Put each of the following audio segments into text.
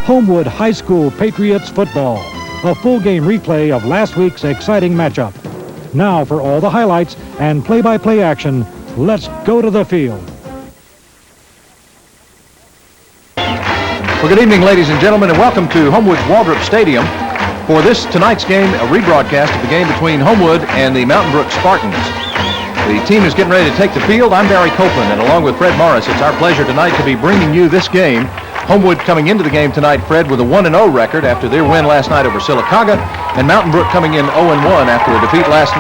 Homewood High School Patriots football. A full game replay of last week's exciting matchup. Now for all the highlights and play-by-play action, let's go to the field. Well, good evening, ladies and gentlemen, and welcome to Homewood's Waldrop Stadium for tonight's game, a rebroadcast of the game between Homewood and the Mtn Brook Spartans. The team is getting ready to take the field. I'm Barry Copeland, and along with Fred Morris, it's our pleasure tonight to be bringing you this game. Homewood coming into the game tonight, Fred, with a 1-0 record after their win last night over Sylacauga, and Mtn Brook coming in 0-1 after a defeat last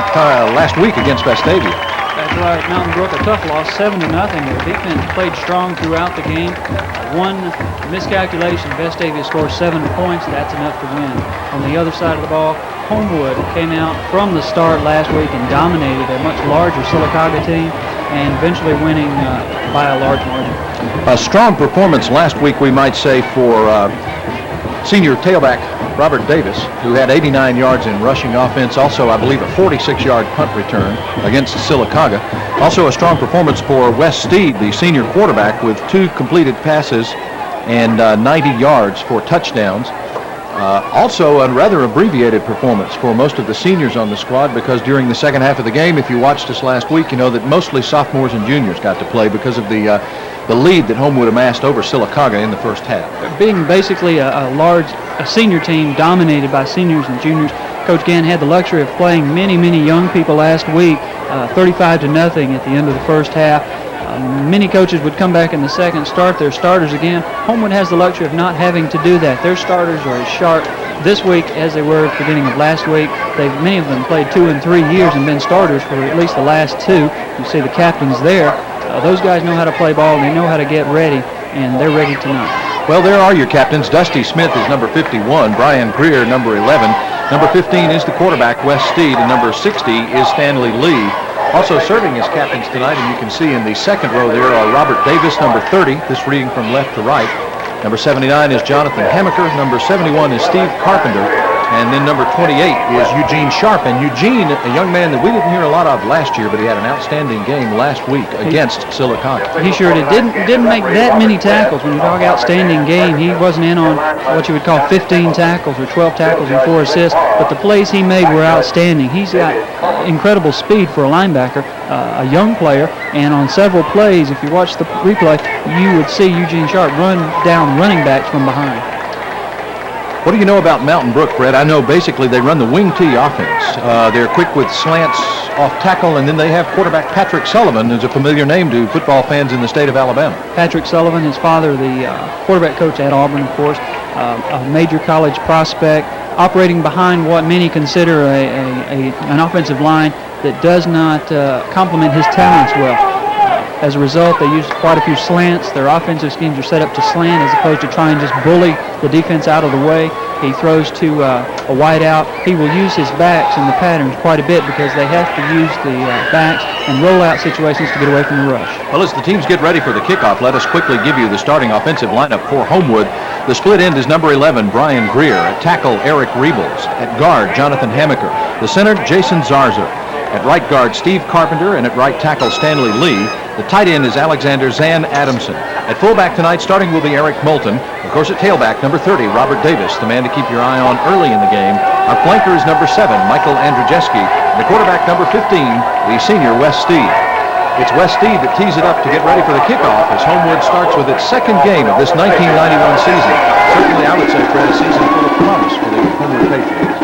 week against Vestavia. That's right, Mtn Brook, a tough loss, 7-0. Their defense played strong throughout the game. One miscalculation, Vestavia scores 7 points. That's enough to win. On the other side of the ball, Homewood came out from the start last week and dominated a much larger Sylacauga team, and eventually winning by a large margin. A strong performance last week, we might say, for senior tailback Robert Davis, who had 89 yards in rushing offense. Also, I believe, a 46-yard punt return against Sylacauga. Also, a strong performance for Wes Steed, the senior quarterback, with 2 completed passes and 90 yards for touchdowns. Also, a rather abbreviated performance for most of the seniors on the squad, because during the second half of the game, if you watched us last week, you know that mostly sophomores and juniors got to play because of the lead that Homewood amassed over Sylacauga in the first half. Being basically a senior team dominated by seniors and juniors, Coach Gann had the luxury of playing many young people last week, 35-0 at the end of the first half. Many coaches would come back in the second, start their starters again. Homewood has the luxury of not having to do that. Their starters are as sharp this week as they were at the beginning of last week. Many of them played 2 and 3 years and been starters for at least the last 2. You see the captains there. Those guys know how to play ball, and they know how to get ready, and they're ready tonight. Well, there are your captains. Dusty Smith is number 51, Brian Greer, number 11. Number 15 is the quarterback, Wes Steed, and number 60 is Stanley Lee. Also serving as captains tonight, and you can see in the second row there are Robert Davis, number 30, this reading from left to right. Number 79 is Jonathan Hammaker. Number 71 is Steve Carpenter. And then number 28 is Eugene Sharp. And Eugene, a young man that we didn't hear a lot of last year, but he had an outstanding game last week against Sylacauga. He sure did. Didn't make that many tackles. When you talk outstanding game, he wasn't in on what you would call 15 tackles or 12 tackles and 4 assists, but the plays he made were outstanding. He's got incredible speed for a linebacker, a young player, and on several plays, if you watch the replay, you would see Eugene Sharp run down running backs from behind. What do you know about Mtn Brook, Fred? I know basically they run the wing tee offense. They're quick with slants off tackle, and then they have quarterback Patrick Sullivan, who's a familiar name to football fans in the state of Alabama. Patrick Sullivan, his father, the quarterback coach at Auburn, of course, a major college prospect, operating behind what many consider an offensive line that does not complement his talents well. As a result, they use quite a few slants. Their offensive schemes are set up to slant as opposed to try and just bully the defense out of the way. He throws to a wide out. He will use his backs in the patterns quite a bit because they have to use the backs and roll out situations to get away from the rush. Well, as the teams get ready for the kickoff, let us quickly give you the starting offensive lineup for Homewood. The split end is number 11, Brian Greer. At tackle, Eric Rebels. At guard, Jonathan Hammaker. The center, Jason Zarza. At right guard, Steve Carpenter, and at right tackle, Stanley Lee. The tight end is Alexander Zan Adamson. At fullback tonight, starting will be Eric Moulton. Of course, at tailback, number 30, Robert Davis, the man to keep your eye on early in the game. Our flanker is number 7, Michael Andrzejewski. And the quarterback, number 15, the senior Wes Steed. It's Wes Steed that tees it up to get ready for the kickoff as Homewood starts with its second game of this 1991 season. Certainly, I would say, Fred, a season full of promise for the Homewood Patriots.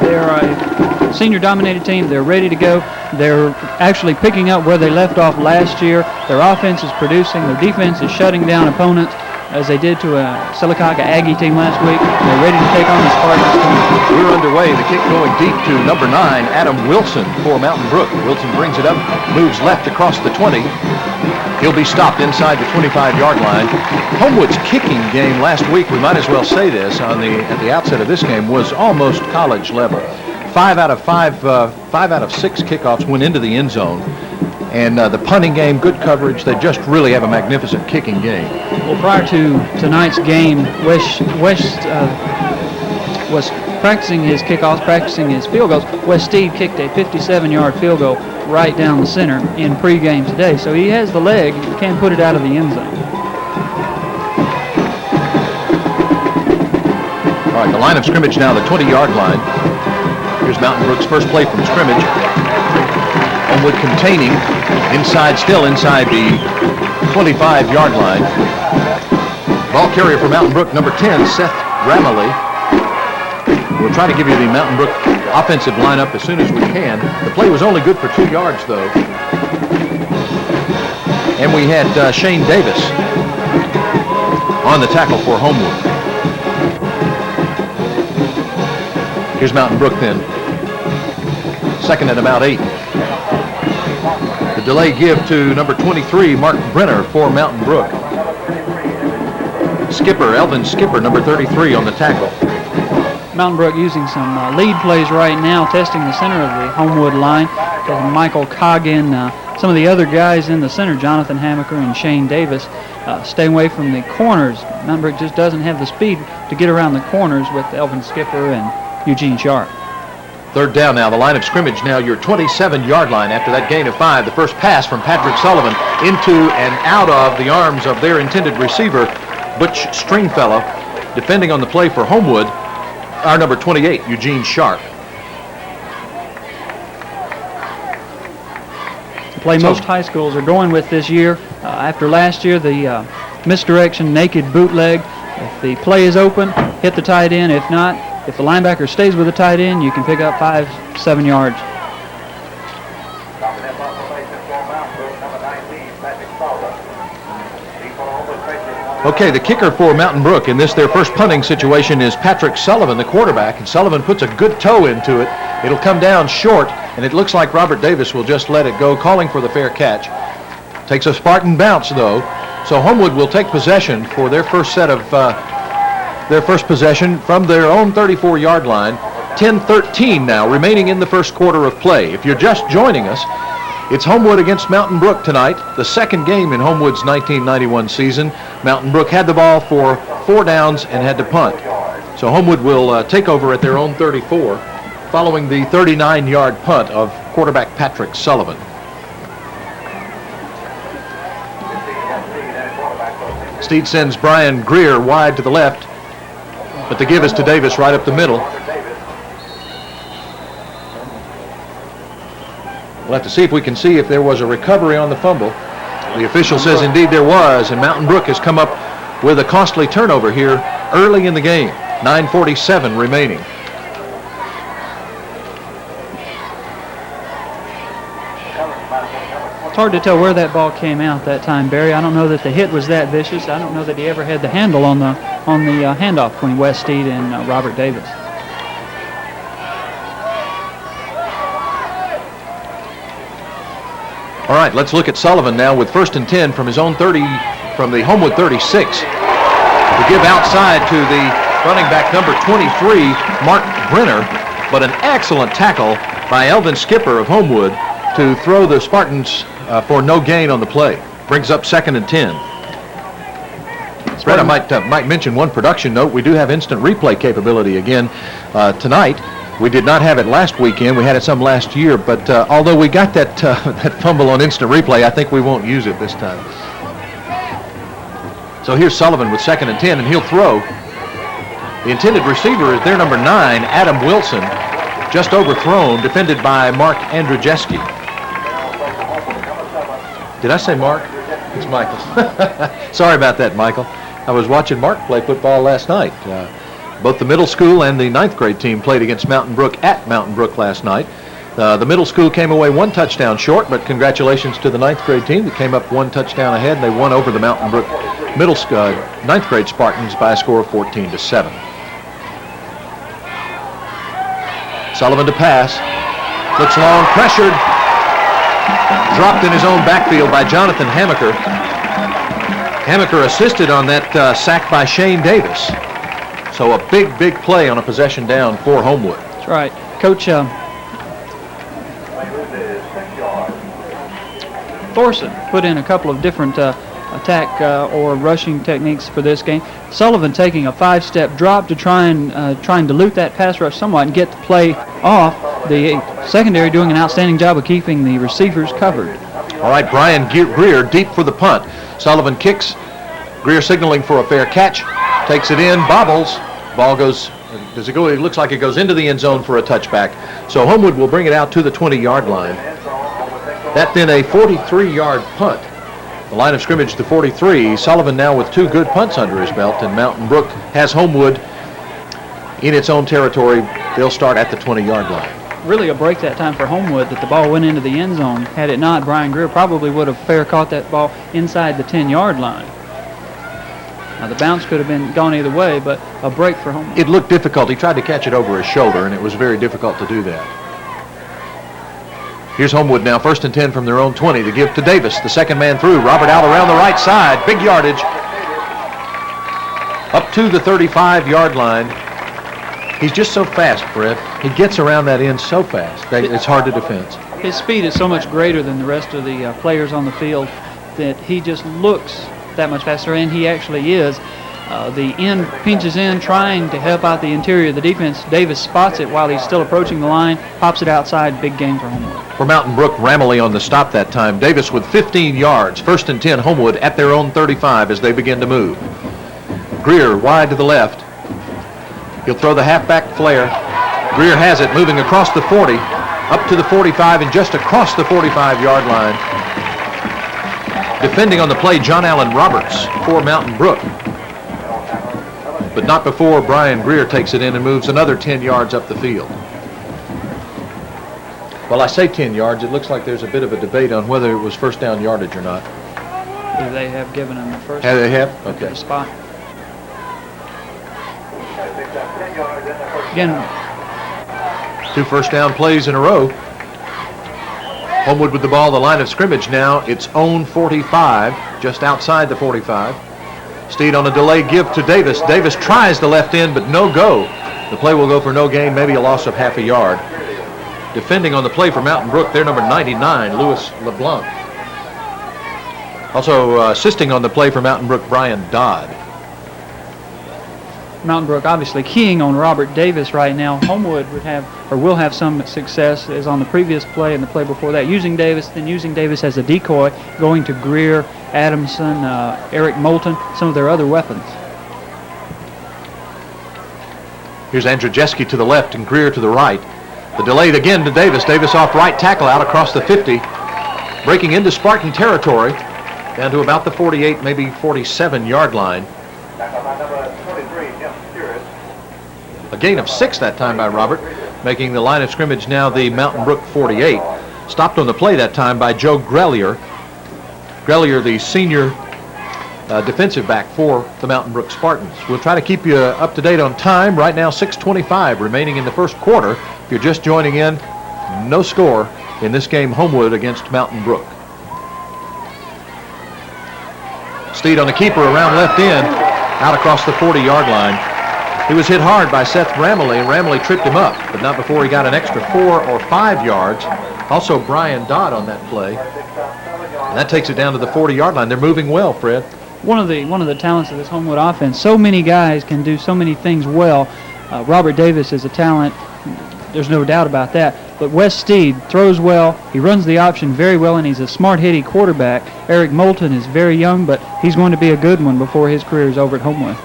They're a senior-dominated team. They're ready to go. They're actually picking up where they left off last year. Their offense is producing. Their defense is shutting down opponents, as they did to a Sylacauga Aggie team last week. They're ready to take on the Spartans team. We're underway. The kick going deep to number 9, Adam Wilson for Mtn Brook. Wilson brings it up, moves left across the 20. He'll be stopped inside the 25-yard line. Homewood's kicking game last week, we might as well say this at the outset of this game, was almost college level. 5 out of 6 kickoffs went into the end zone. And the punting game, good coverage. They just really have a magnificent kicking game. Well, prior to tonight's game, West was practicing his kickoffs, practicing his field goals. Wes Steed kicked a 57-yard field goal right down the center in pregame today. So he has the leg, can put it out of the end zone. All right, the line of scrimmage now, the 20-yard line. Here's Mountain Brook's first play from scrimmage. Homewood containing still inside the 25-yard line. Ball carrier for Mountain Brook, number 10, Seth Ramley. We'll try to give you the Mountain Brook offensive lineup as soon as we can. The play was only good for 2 yards, though. And we had Shane Davis on the tackle for Homewood. Here's Mountain Brook then. Second and about 8. The delay give to number 23, Mark Brenner, for Mountain Brook. Elvin Skipper, number 33, on the tackle. Mountain Brook using some lead plays right now, testing the center of the Homewood line. Michael Coggin, some of the other guys in the center, Jonathan Hammaker and Shane Davis, staying away from the corners. Mountain Brook just doesn't have the speed to get around the corners with Elvin Skipper and Eugene Sharp. Third down now, the line of scrimmage now, your 27-yard line after that gain of 5. The first pass from Patrick Sullivan into and out of the arms of their intended receiver, Butch Stringfellow. Defending on the play for Homewood, our number 28, Eugene Sharp. The play most high schools are going with this year. After last year, the misdirection, naked bootleg. If the play is open, hit the tight end. If not, if the linebacker stays with the tight end, you can pick up 5-7 yards. Okay, the kicker for Mountain Brook in their first punting situation is Patrick Sullivan, the quarterback, and Sullivan puts a good toe into it. It'll come down short, and it looks like Robert Davis will just let it go, calling for the fair catch. Takes a Spartan bounce, though, so Homewood will take possession for their first possession from their own 34-yard line. 10-13 now remaining in the first quarter of play. If you're just joining us, it's Homewood against Mountain Brook tonight, the second game in Homewood's 1991 season. Mountain Brook had the ball for 4 downs and had to punt. So Homewood will take over at their own 34 following the 39-yard punt of quarterback Patrick Sullivan. Steed sends Brian Greer wide to the left, but the give is to Davis right up the middle. We'll have to see if we can see if there was a recovery on the fumble. The official says indeed there was, and Mountain Brook has come up with a costly turnover here early in the game. 9:47 remaining. It's hard to tell where that ball came out that time, Barry. I don't know that the hit was that vicious. I don't know that he ever had the handle on the handoff between Wes Steed and Robert Davis. All right, let's look at Sullivan now with 1st and 10 from his own 30, from the Homewood 36. To give outside to the running back number 23, Mark Brenner, but an excellent tackle by Elvin Skipper of Homewood to throw the Spartans for no gain on the play. Brings up 2nd and 10. Brett, I might mention one production note. We do have instant replay capability again tonight. We did not have it last weekend. We had it some last year, but although we got that fumble on instant replay, I think we won't use it this time. So here's Sullivan with 2nd and 10, and he'll throw. The intended receiver is their number 9, Adam Wilson, just overthrown, defended by Mark Andrzejewski. Did I say Mark? It's Michael. Sorry about that, Michael. I was watching Mark play football last night. Both the middle school and the 9th grade team played against Mountain Brook at Mountain Brook last night. The middle school came away 1 touchdown short, but congratulations to the 9th grade team that came up 1 touchdown ahead, and they won over the Mountain Brook 9th grade Spartans by a score of 14-7. Sullivan to pass. Looks long, pressured. Dropped in his own backfield by Jonathan Hammaker. Hammaker assisted on that sack by Shane Davis. So a big play on a possession down for Homewood. That's right. Coach Thorson put in a couple of different attack or rushing techniques for this game. Sullivan taking a 5-step drop to try and dilute that pass rush somewhat and get the play off. The secondary doing an outstanding job of keeping the receivers covered. All right, Brian Greer deep for the punt. Sullivan kicks. Greer signaling for a fair catch. Takes it in, bobbles. Ball goes Does it go? It looks like it goes into the end zone for a touchback. So Homewood will bring it out to the 20-yard line. That then a 43-yard punt. The line of scrimmage to 43. Sullivan now with 2 good punts under his belt, and Mountain Brook has Homewood in its own territory. They'll start at the 20-yard line. Really a break that time for Homewood that the ball went into the end zone. Had it not, Brian Greer probably would have fair caught that ball inside the 10-yard line. Now the bounce could have been gone either way, but a break for Homewood. It looked difficult. He tried to catch it over his shoulder, and it was very difficult to do that. Here's Homewood now, 1st and 10 from their own 20. The give to Davis, the second man through. Robert out around the right side. Big yardage. Up to the 35-yard line. He's just so fast, Fred. He gets around that end so fast that it's hard to defend. His speed is so much greater than the rest of the players on the field that he just looks that much faster, and he actually is. The end pinches in, trying to help out the interior of the defense. Davis spots it while he's still approaching the line, pops it outside. Big gain for Homewood. For Mountain Brook, Ramley on the stop that time. Davis with 15 yards. 1st and 10, Homewood at their own 35 as they begin to move. Greer wide to the left. He'll throw the halfback flare. Greer has it, moving across the 40, up to the 45, and just across the 45-yard line. Defending on the play, John Allen Roberts for Mountain Brook. But not before Brian Greer takes it in and moves another 10 yards up the field. Well, I say 10 yards. It looks like there's a bit of a debate on whether it was first down yardage or not. They have given him the first They have? Okay. Spot. Again, 2 first down plays in a row. Homewood with the ball, the line of scrimmage now, its own 45, just outside the 45. Steed on a delay give to Davis. Davis tries the left end, but no go. The play will go for no gain, maybe a loss of half a yard. Defending on the play for Mountain Brook, their number 99, Louis LeBlanc. Also assisting on the play for Mountain Brook, Brian Dodd. Mountain Brook obviously keying on Robert Davis right now. Homewood would have, or will have, some success as on the previous play and the play before that, using Davis, then using Davis as a decoy, going to Greer, Adamson, Eric Moulton, some of their other weapons. Here's Andrzejewski to the left and Greer to the right. The delay again to Davis. Davis off right tackle out across the 50, breaking into Spartan territory, down to about the 48, maybe 47-yard line. A gain of 6 that time by Robert, making the line of scrimmage now the Mountain Brook 48. Stopped on the play that time by Joe Grelier. Grelier, the senior defensive back for the Mountain Brook Spartans. We'll try to keep you up to date on time. Right now, 6:25 remaining in the first quarter. If you're just joining in, no score in this game, Homewood against Mountain Brook. Steed on the keeper around left end, out across the 40-yard line. He was hit hard by Seth Ramley, and Ramley tripped him up, but not before he got an extra 4 or 5 yards. Also Brian Dodd on that play. And that takes it down to the 40-yard line. They're moving well, Fred. One of the talents of this Homewood offense, so many guys can do so many things well. Robert Davis is a talent, there's no doubt about that. But Wes Steed throws well, he runs the option very well, and he's a smart hitty quarterback. Eric Moulton is very young, but he's going to be a good one before his career is over at Homewood.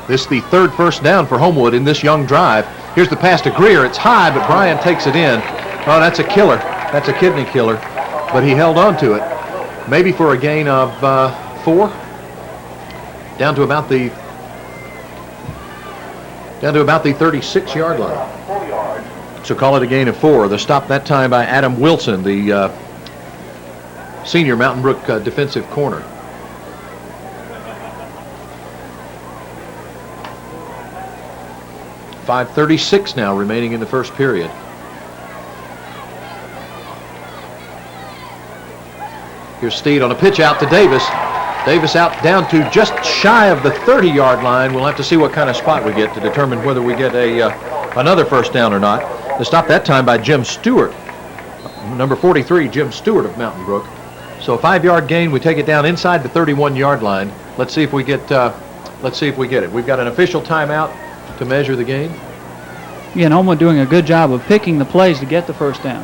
This is the 3rd first down for Homewood in this young drive. Here's the pass to Greer. It's high, but Brian takes it in. Oh, that's a killer. That's a kidney killer. But he held on to it. Maybe for a gain of 4. Down to about the 36-yard line. So call it a gain of 4. The stop that time by Adam Wilson, the senior Mountain Brook defensive corner. .536 now remaining in the first period. Here's Steed on a pitch out to Davis. Davis out down to just shy of the 30-yard line. We'll have to see what kind of spot we get to determine whether we get another first down or not. The stop that time by Jim Stewart, number 43, Jim Stewart of Mountain Brook. So a 5-yard gain. We take it down inside the 31-yard line. Let's see if we get. it. We've got an official timeout to measure the gain. Again, Homewood doing a good job of picking the plays to get the first down.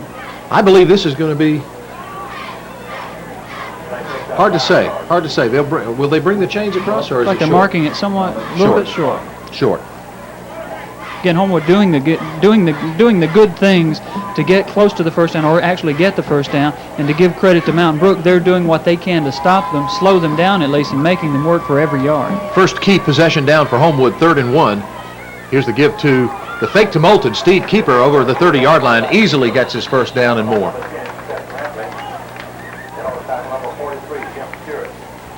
I believe this is going to be hard to say. Will they bring the chains across, or is like it they're short? marking it somewhat, a little bit short. Short. Again, Homewood doing the good things to get close to the first down, or actually get the first down. And to give credit to Mtn Brook, they're doing what they can to stop them, slow them down at least, and making them work for every yard. First key possession down for Homewood, 3rd and 1. Here's the give to the fake to Moulton. Steve Keeper over the 30-yard line easily gets his first down and more.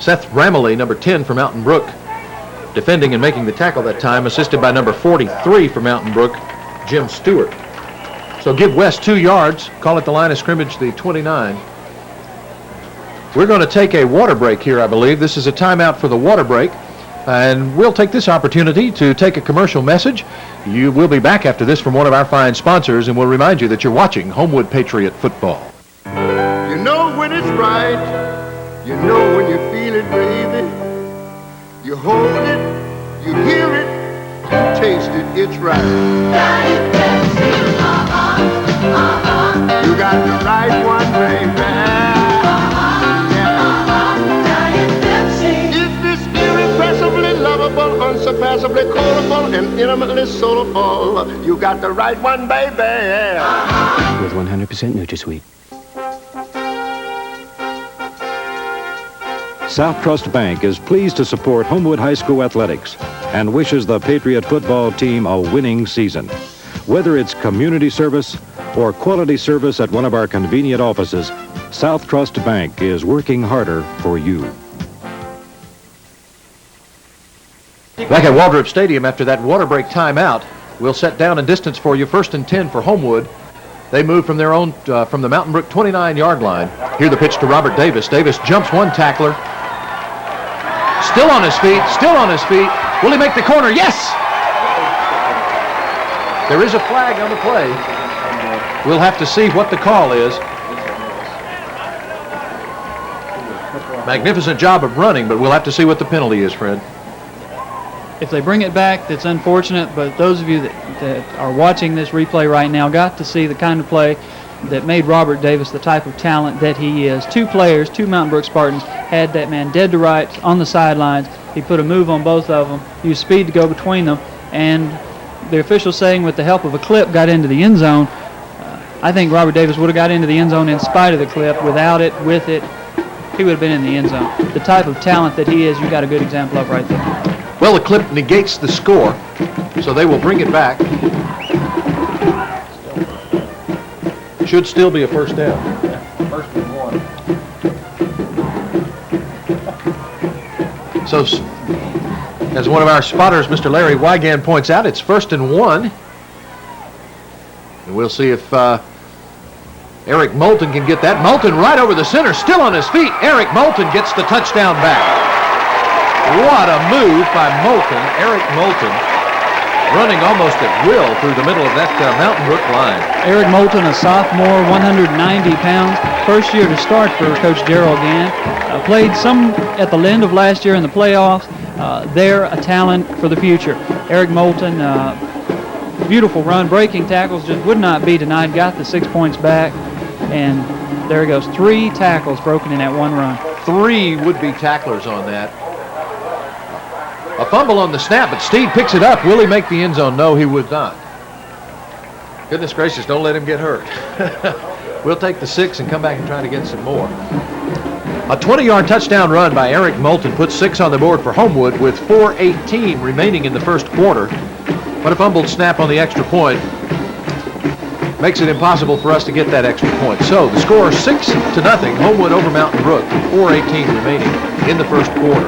Seth Ramley, number 10 for Mtn Brook, defending and making the tackle that time, assisted by number 43 for Mtn Brook, Jim Stewart. So give West 2 yards, call it the line of scrimmage, the 29. We're going to take a water break here, I believe. This is a timeout for the water break, and we'll take this opportunity to take a commercial message. You will be back after this from one of our fine sponsors, and we'll remind you that you're watching Homewood Patriot football. You know when it's right, you know when you feel it, baby. You hold it, you hear it, you taste it, it's right. You got the right one, baby. It's this irrepressibly lovable, unsurpassably quotable, and intimately soulful. You got the right one, baby. With 100% NutraSweet. South Trust Bank is pleased to support Homewood High School athletics and wishes the Patriot football team a winning season. Whether it's community service or quality service at one of our convenient offices, South Trust Bank is working harder for you. Back at Waldrop Stadium after that water break timeout, we'll set down and distance for you. 1st and 10 for Homewood. They move from their own, from the Mtn Brook 29-yard line. Here the pitch to Robert Davis. Davis jumps one tackler. Still on his feet, still on his feet. Will he make the corner? Yes! There is a flag on the play. We'll have to see what the call is. Magnificent job of running, but we'll have to see what the penalty is, Fred. If they bring it back, that's unfortunate, but those of you that are watching this replay right now got to see the kind of play that made Robert Davis the type of talent that he is. 2 players, 2 Mtn Brook Spartans, had that man dead to rights on the sidelines. He put a move on both of them, used speed to go between them, and the official saying with the help of a clip got into the end zone. I think Robert Davis would have got into the end zone in spite of the clip. Without it, with it, he would have been in the end zone. The type of talent that he is, you got a good example of right there. Well, the clip negates the score, so they will bring it back. Should still be a first down. First and 1. So, as one of our spotters, Mr. Larry Wygan, points out, it's 1st and 1. And we'll see if Eric Moulton can get that. Moulton right over the center, still on his feet. Eric Moulton gets the touchdown back. What a move by Moulton, Eric Moulton, running almost at will through the middle of that Mtn Brook line. Eric Moulton, a sophomore, 190 pounds, first year to start for Coach Gerald Gann. Played some at the end of last year in the playoffs. They're a talent for the future. Eric Moulton, beautiful run, breaking tackles, just would not be denied, got the 6 points back, and there he goes. 3 tackles broken in that one run. 3 would-be tacklers on that. A fumble on the snap, but Steed picks it up. Will he make the end zone? No, he would not. Goodness gracious, don't let him get hurt. We'll take the 6 and come back and try to get some more. A 20-yard touchdown run by Eric Moulton puts 6 on the board for Homewood with 4:18 remaining in the first quarter. But a fumbled snap on the extra point makes it impossible for us to get that extra point. So the score 6-0, Homewood over Mtn Brook, 4:18 remaining in the first quarter.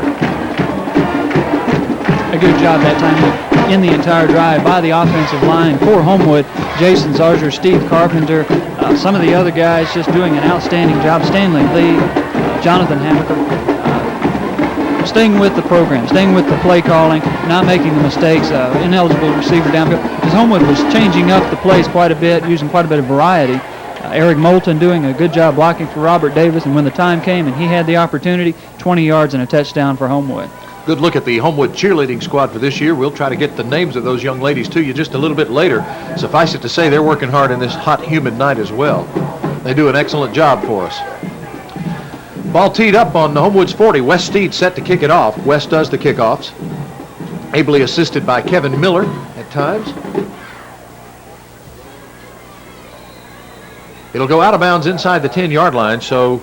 A good job that time in the entire drive by the offensive line for Homewood. Jason Zarger, Steve Carpenter, some of the other guys just doing an outstanding job. Stanley Lee, Jonathan Hammaker, staying with the program, staying with the play calling, not making the mistakes, ineligible receiver downfield. Because Homewood was changing up the plays quite a bit, using quite a bit of variety. Eric Moulton doing a good job blocking for Robert Davis, and when the time came and he had the opportunity, 20 yards and a touchdown for Homewood. Good look at the Homewood cheerleading squad for this year. We'll try to get the names of those young ladies to you just a little bit later. Suffice it to say, they're working hard in this hot, humid night as well. They do an excellent job for us. Ball teed up on Homewood's 40. Wes Steed set to kick it off. Wes does the kickoffs, ably assisted by Kevin Miller at at times. It'll go out of bounds inside the 10-yard line, so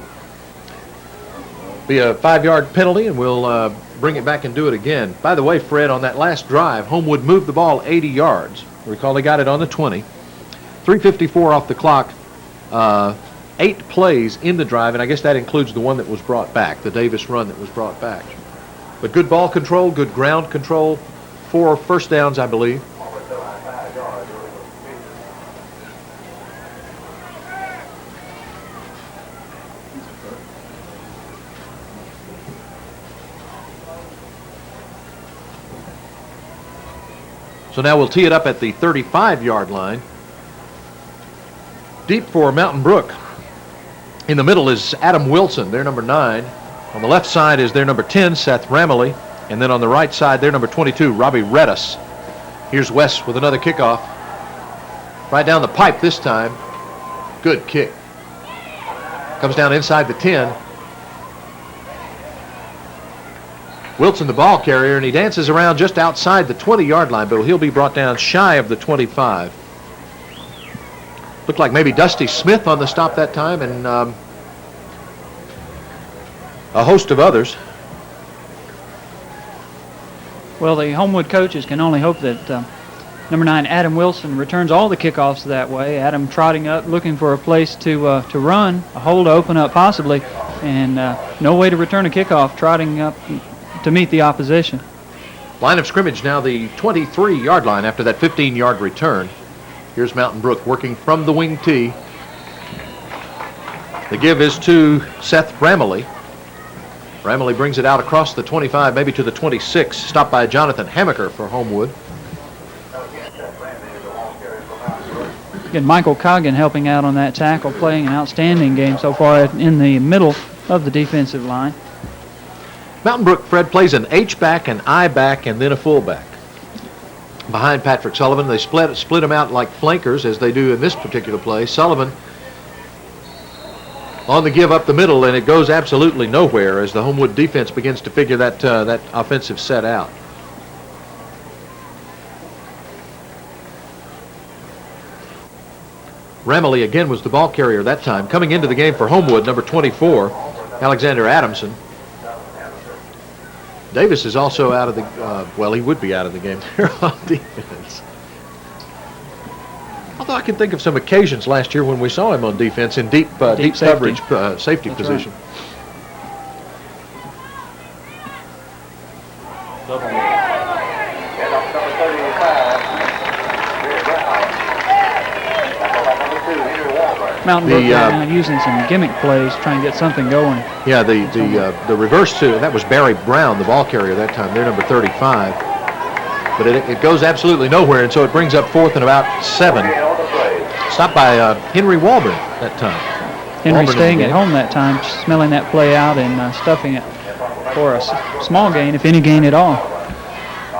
be a 5-yard penalty, and we'll bring it back and do it again. By the way, Fred, on that last drive, Homewood moved the ball 80 yards. Recall they got it on the 20. 3:54 off the clock. 8 plays in the drive, and I guess that includes the one that was brought back, the Davis run that was brought back. But good ball control, good ground control, 4 first downs, I believe. So now we'll tee it up at the 35-yard line. Deep for Mountain Brook. In the middle is Adam Wilson, their number 9. On the left side is their number 10, Seth Ramley. And then on the right side, their number 22, Robbie Redis. Here's West with another kickoff. Right down the pipe this time. Good kick. Comes down inside the 10. Wilson, the ball carrier, and he dances around just outside the 20-yard line, but he'll be brought down shy of the 25. Looked like maybe Dusty Smith on the stop that time, and a host of others. Well, the Homewood coaches can only hope that number 9, Adam Wilson, returns all the kickoffs that way. Adam trotting up, looking for a place to run, a hole to open up possibly, and no way to return a kickoff, trotting up to meet the opposition. Line of scrimmage now the 23-yard line after that 15-yard return. Here's Mountain Brook working from the wing tee. The give is to Seth Ramley. Ramley brings it out across the 25, maybe to the 26. Stopped by Jonathan Hamaker for Homewood. Again, Michael Coggin helping out on that tackle, playing an outstanding game so far in the middle of the defensive line. Mountain Brook, Fred, plays an H-back, an I-back, and then a fullback. Behind Patrick Sullivan, they split them out like flankers, as they do in this particular play. Sullivan on the give up the middle, and it goes absolutely nowhere as the Homewood defense begins to figure that offensive set out. Ramley again was the ball carrier that time. Coming into the game for Homewood, number 24, Alexander Adamson. Davis is also out of the, well, he would be out of the game there on defense. Although I can think of some occasions last year when we saw him on defense in deep coverage, safety That's position. Mountain Brook now using some gimmick plays, trying to get something going. Yeah, the reverse to that was Barry Brown, the ball carrier that time. They're number 35, but it goes absolutely nowhere, and so it brings up 4th and about 7. Stopped by Henry Walburn that time. Henry staying at home that time, smelling that play out and stuffing it for a small gain, if any gain at all.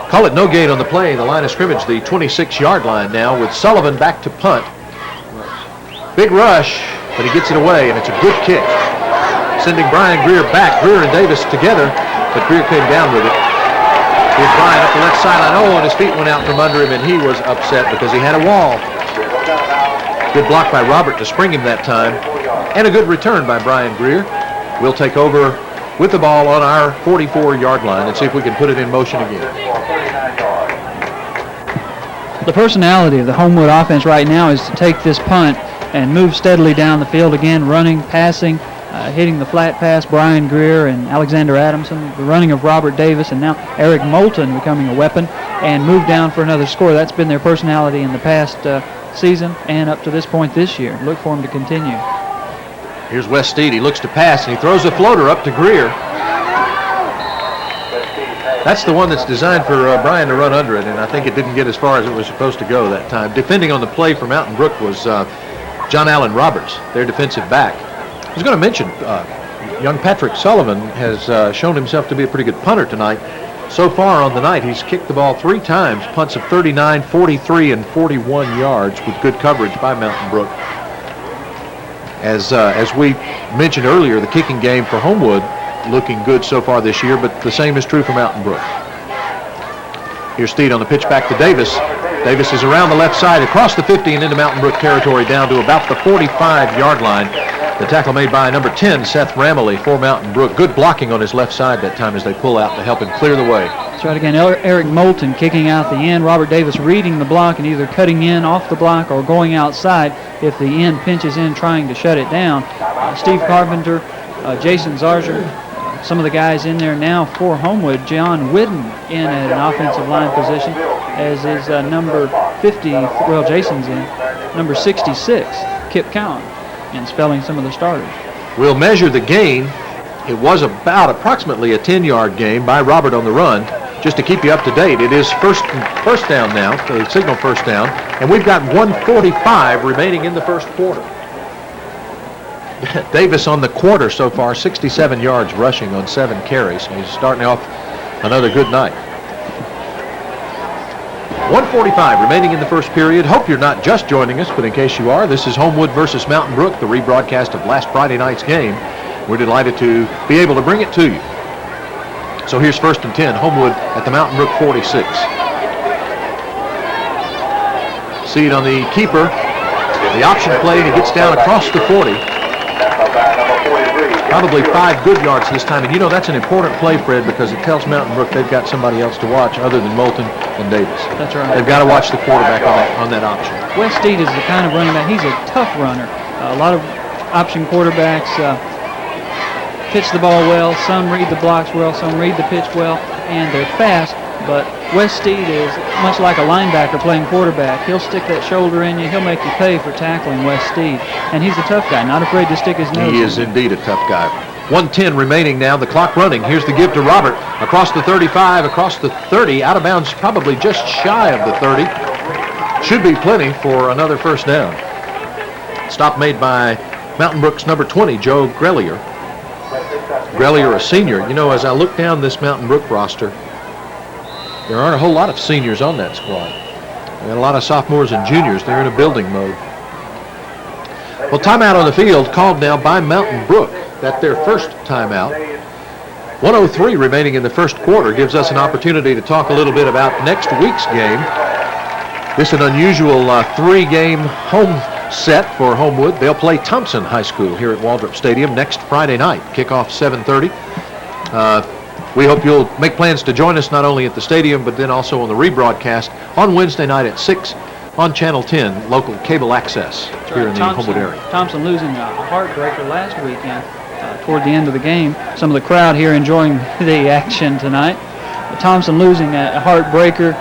Call it no gain on the play. The line of scrimmage, the 26-yard line now, with Sullivan back to punt. Big rush, but he gets it away, and it's a good kick. Sending Brian Greer back. Greer and Davis together, but Greer came down with it. Here's Brian up the left sideline. Oh, and his feet went out from under him, and he was upset because he had a wall. Good block by Robert to spring him that time, and a good return by Brian Greer. We'll take over with the ball on our 44-yard line and see if we can put it in motion again. The personality of the Homewood offense right now is to take this punt and move steadily down the field again, running, passing, hitting the flat pass, Brian Greer and Alexander Adamson, the running of Robert Davis, and now Eric Moulton becoming a weapon, and move down for another score. That's been their personality in the past season and up to this point this year. Look for them to continue. Here's Wes Steed. He looks to pass, and he throws a floater up to Greer. That's the one that's designed for Brian to run under it, and I think it didn't get as far as it was supposed to go that time. Defending on the play for Mountain Brook was John Allen Roberts, their defensive back. I was going to mention, young Patrick Sullivan has shown himself to be a pretty good punter tonight. So far on the night, he's kicked the ball 3 times, punts of 39, 43, and 41 yards with good coverage by Mountain Brook. As we mentioned earlier, the kicking game for Homewood looking good so far this year, but the same is true for Mountain Brook. Here's Steed on the pitch back to Davis. Davis is around the left side, across the 50 and into Mountain Brook territory, down to about the 45-yard line. The tackle made by number 10, Seth Ramley, for Mountain Brook. Good blocking on his left side that time as they pull out to help him clear the way. That's right again. Eric Moulton kicking out the end. Robert Davis reading the block and either cutting in off the block or going outside if the end pinches in trying to shut it down. Steve Carpenter, Jason Zarger, some of the guys in there now for Homewood. John Whidden in at an offensive line position, as is number 50, well, Jason's in, number 66, Kip Cowan, and spelling some of the starters. We'll measure the gain. It was about approximately a 10-yard gain by Robert on the run. Just to keep you up to date, it is first down now, the signal first down, and we've got 1:45 remaining in the first quarter. Davis on the quarter so far, 67 yards rushing on 7 carries. He's starting off another good night. 1:45 remaining in the first period. Hope you're not just joining us, but in case you are, this is Homewood versus Mountain Brook, the rebroadcast of last Friday night's game. We're delighted to be able to bring it to you. So here's 1st and 10, Homewood at the Mountain Brook 46. Seed on the keeper. The option play, and he gets down across the 40. Probably 5 good yards this time, and you know that's an important play, Fred, because it tells Mountain Brook they've got somebody else to watch other than Moulton and Davis. That's right. They've got to watch the quarterback on that option. Wes Steed is the kind of running back. He's a tough runner. A lot of option quarterbacks pitch the ball well. Some read the blocks well. Some read the pitch well, and they're fast. But Wes Steed is much like a linebacker playing quarterback. He'll stick that shoulder in you. He'll make you pay for tackling Wes Steed. And he's a tough guy, not afraid to stick his nose in. He is indeed a tough guy. 1:10 remaining now, the clock running. Here's the give to Robert. Across the 35, across the 30, out of bounds probably just shy of the 30. Should be plenty for another first down. Stop made by Mountain Brook's number 20, Joe Grelier. Grelier, a senior. You know, as I look down this Mountain Brook roster, there aren't a whole lot of seniors on that squad. We got a lot of sophomores and juniors. They're in a building mode. Well, timeout on the field called now by Mountain Brook. That's their first timeout. 1:03 remaining in the first quarter gives us an opportunity to talk a little bit about next week's game. This is an unusual 3-game home set for Homewood. They'll play Thompson High School here at Waldrop Stadium next Friday night. Kickoff 7:30. We hope you'll make plans to join us not only at the stadium, but then also on the rebroadcast on Wednesday night at 6 on Channel 10, local cable access here in the Homewood area. Thompson losing a heartbreaker last weekend toward the end of the game. Some of the crowd here enjoying the action tonight. Thompson losing a heartbreaker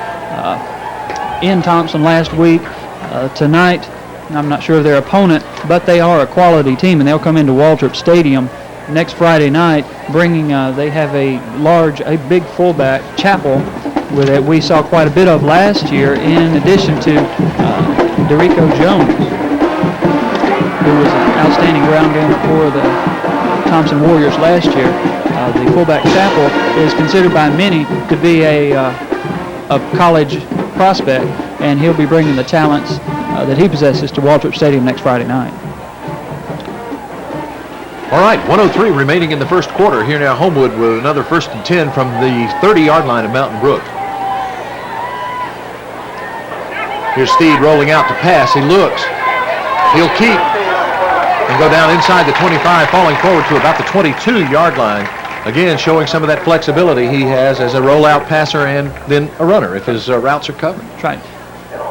in Thompson last week. Tonight, I'm not sure of their opponent, but they are a quality team, and they'll come into Waldrop Stadium next Friday night, bringing, they have a big fullback, Chappell, that we saw quite a bit of last year, in addition to Derico Jones, who was an outstanding ground game for the Thompson Warriors last year. The fullback Chappell is considered by many to be a college prospect, and he'll be bringing the talents that he possesses to Waldrop Stadium next Friday night. All right, 1:03 remaining in the first quarter. Here now Homewood with another 1st and 10 from the 30-yard line of Mountain Brook. Here's Steed rolling out to pass. He looks. He'll keep and go down inside the 25, falling forward to about the 22-yard line. Again, showing some of that flexibility he has as a rollout passer and then a runner if his routes are covered. That's right.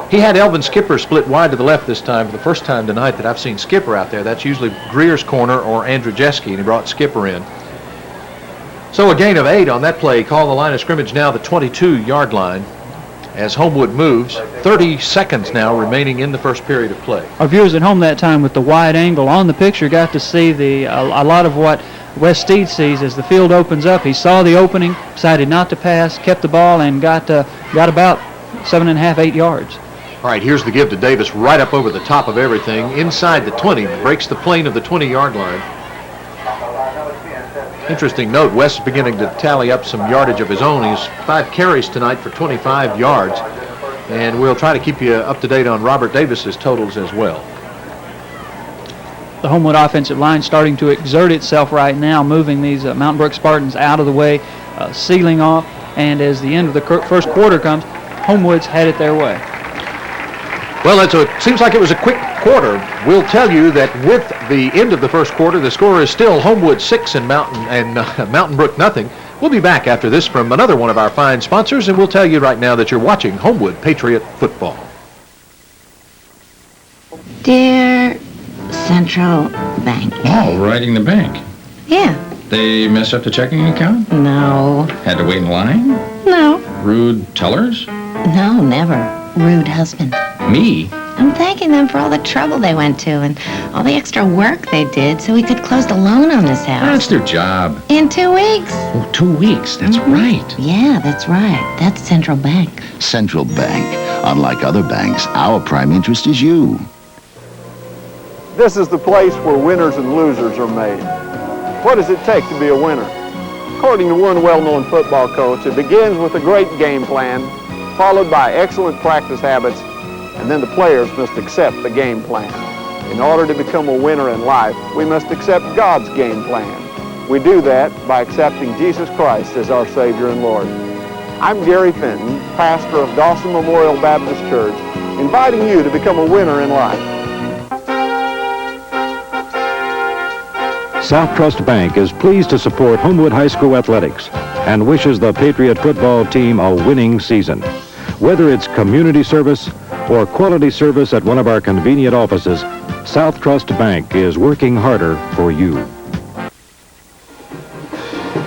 He had Elvin Skipper split wide to the left this time, for the first time tonight that I've seen Skipper out there. That's usually Greer's corner or Andrzejewski, and he brought Skipper in. So a gain of 8 on that play. Call the line of scrimmage now the 22-yard line as Homewood moves. 30 seconds now remaining in the first period of play. Our viewers at home that time with the wide angle on the picture got to see a lot of what Wes Steed sees as the field opens up. He saw the opening, decided not to pass, kept the ball, and got about 7.5, 8 yards. All right, here's the give to Davis right up over the top of everything. Inside the 20, breaks the plane of the 20-yard line. Interesting note, Wes is beginning to tally up some yardage of his own. He's 5 carries tonight for 25 yards. And we'll try to keep you up to date on Robert Davis's totals as well. The Homewood offensive line starting to exert itself right now, moving these Mountain Brook Spartans out of the way, sealing off. And as the end of the first quarter comes, Homewood's headed their way. Well, it seems like it was a quick quarter. We'll tell you that with the end of the first quarter, the score is still Homewood 6 and Mountain Brook nothing. We'll be back after this from another one of our fine sponsors, and we'll tell you right now that you're watching Homewood Patriot football. Dear Central Bank. Oh, writing the bank. Yeah. They mess up the checking account? No. Had to wait in line? No. Rude tellers? No, never. Rude husband. Me? I'm thanking them for all the trouble they went to and all the extra work they did so we could close the loan on this house. That's their job. In 2 weeks. Oh, 2 weeks. That's right. Yeah, that's right. That's Central Bank. Central Bank. Unlike other banks, our prime interest is you. This is the place where winners and losers are made. What does it take to be a winner? According to one well-known football coach, it begins with a great game plan, followed by excellent practice habits, and then the players must accept the game plan. In order to become a winner in life, we must accept God's game plan. We do that by accepting Jesus Christ as our Savior and Lord. I'm Gary Fenton, pastor of Dawson Memorial Baptist Church, inviting you to become a winner in life. South Trust Bank is pleased to support Homewood High School athletics and wishes the Patriot football team a winning season. Whether it's community service or quality service at one of our convenient offices, South Trust Bank is working harder for you.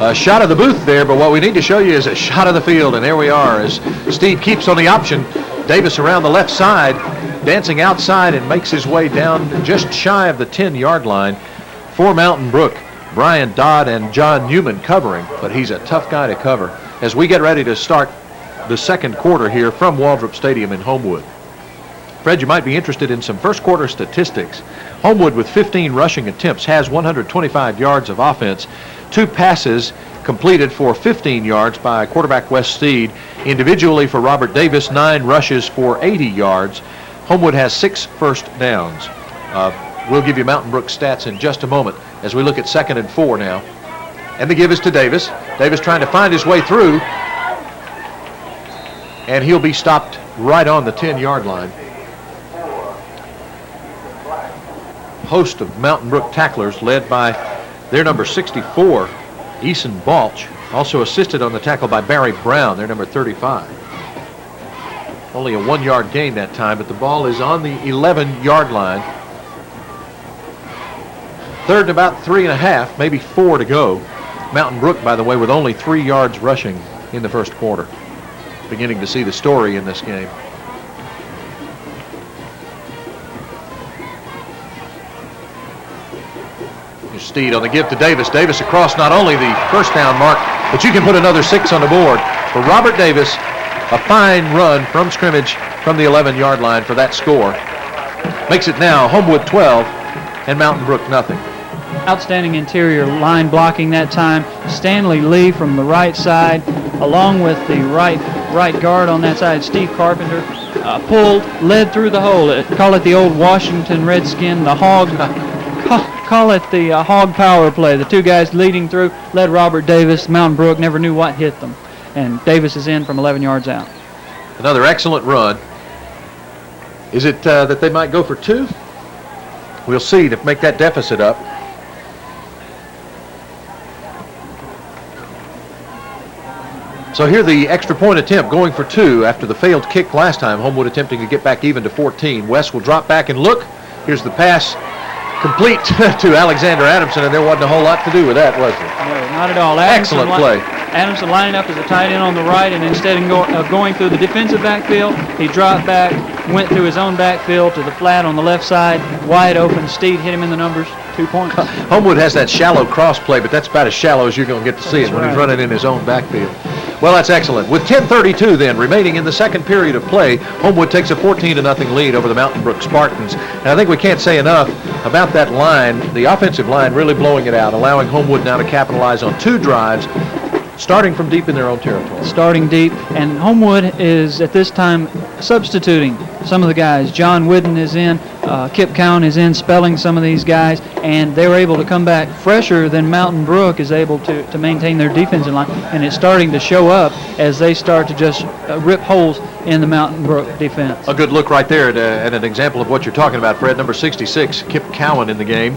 A shot of the booth there, but what we need to show you is a shot of the field, and there we are as Steve keeps on the option. Davis around the left side, dancing outside and makes his way down just shy of the 10-yard line. For Mountain Brook, Brian Dodd and John Newman covering, but he's a tough guy to cover as we get ready to start the second quarter here from Waldrop Stadium in Homewood. Fred, you might be interested in some first quarter statistics. Homewood with 15 rushing attempts has 125 yards of offense, 2 passes completed for 15 yards by quarterback Wes Steed. Individually for Robert Davis, 9 rushes for 80 yards. Homewood has 6 first downs. We'll give you Mountain Brook stats in just a moment as we look at 2nd and 4 now. And the give is to Davis. Davis trying to find his way through. And he'll be stopped right on the 10-yard line. Host of Mountain Brook tacklers led by their number 64, Eason Balch. Also assisted on the tackle by Barry Brown, their number 35. Only a 1-yard gain that time, but the ball is on the 11-yard line. 3rd and about 3.5, maybe 4 to go. Mountain Brook, by the way, with only 3 yards rushing in the first quarter. Beginning to see the story in this game. Here's Steed on the give to Davis. Davis across not only the first down mark, but you can put another 6 on the board. For Robert Davis, a fine run from scrimmage from the 11-yard line for that score. Makes it now Homewood 12 and Mountain Brook nothing. Outstanding interior line blocking that time. Stanley Lee from the right side, along with the right guard on that side, Steve Carpenter, pulled, led through the hole. Call it the old Washington Redskin, the hog. Call it the hog power play. The 2 guys leading through led Robert Davis. Mountain Brook never knew what hit them, and Davis is in from 11 yards out. Another excellent run. Is it that they might go for 2? We'll see to make that deficit up. So here the extra point attempt going for 2 after the failed kick last time. Homewood attempting to get back even to 14. West will drop back and look. Here's the pass complete to Alexander Adamson, and there wasn't a whole lot to do with that, was there? No, not at all. Excellent play. Adamson lining up as a tight end on the right, and instead of going through the defensive backfield, he dropped back, went through his own backfield to the flat on the left side, wide open. Steed hit him in the numbers, 2 points. Homewood has that shallow cross play, but that's about as shallow as you're going to get to see it when he's running in his own backfield. Well, that's excellent. With 10:32 then remaining in the second period of play, Homewood takes a 14-0 lead over the Mountain Brook Spartans. And I think we can't say enough about that line, the offensive line really blowing it out, allowing Homewood now to capitalize on 2 drives, starting from deep in their own territory. Starting deep, and Homewood is at this time substituting some of the guys. John Whidden is in, Kip Cowan is in, spelling some of these guys, and they were able to come back fresher than Mountain Brook is able to maintain their defensive line, and it's starting to show up as they start to just rip holes in the Mountain Brook defense. A good look right there at an example of what you're talking about, Fred. Number 66, Kip Cowan in the game.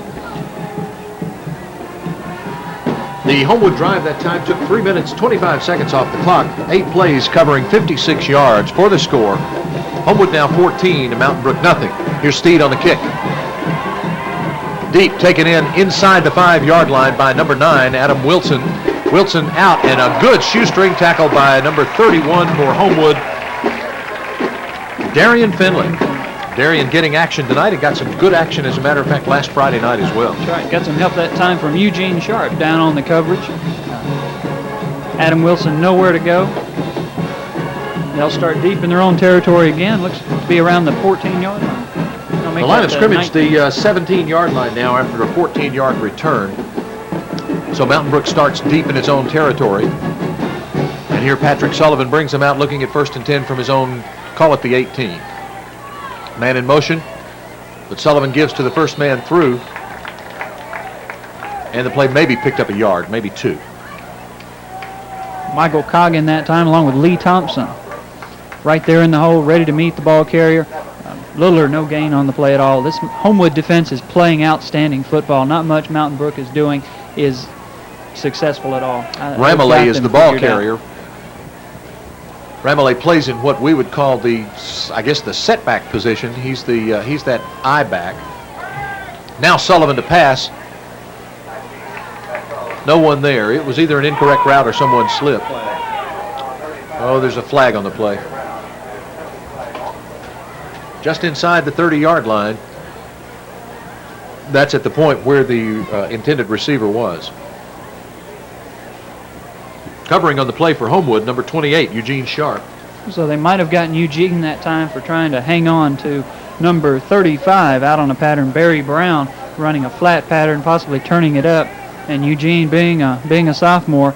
The Homewood drive that time took 3 minutes, 25 seconds off the clock. 8 plays covering 56 yards for the score. Homewood now 14 and Mountain Brook nothing. Here's Steed on the kick. Deep, taken in inside the 5-yard line by number 9, Adam Wilson. Wilson out, and a good shoestring tackle by number 31 for Homewood, Darian Finley. Darian getting action tonight. He got some good action, as a matter of fact, last Friday night as well. That's right. Got some help that time from Eugene Sharp down on the coverage. Adam Wilson nowhere to go. They'll start deep in their own territory again. Looks to be around the 14-yard line. The line of scrimmage, the 17-yard line now after a 14-yard return. So Mountain Brook starts deep in its own territory. And here Patrick Sullivan brings them out looking at 1st and 10 from his own, call it the 18. Man in motion, but Sullivan gives to the first man through. And the play maybe picked up a yard, maybe 2. Michael Coggin that time along with Lee Thompson. Right there in the hole, ready to meet the ball carrier. Little or no gain on the play at all. This Homewood defense is playing outstanding football. Not much Mountain Brook is doing is successful at all. Ramaley is the ball carrier. Ramaley plays in what we would call the setback position. He's that I back. Now Sullivan to pass. No one there. It was either an incorrect route or someone slipped. Oh, there's a flag on the play. Just inside the 30-yard line. That's at the point where the intended receiver was. Covering on the play for Homewood, number 28, Eugene Sharp. So they might have gotten Eugene that time for trying to hang on to number 35 out on a pattern. Barry Brown running a flat pattern, possibly turning it up. And Eugene, being a sophomore,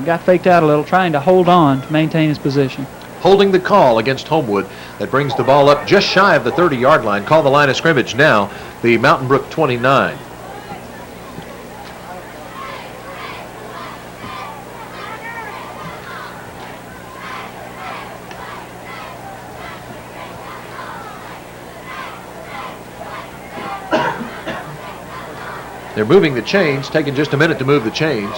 got faked out a little, trying to hold on to maintain his position. Holding the call against Homewood. That brings the ball up just shy of the 30-yard line. Call the line of scrimmage now, the Mountain Brook 29. They're moving the chains, taking just a minute to move the chains.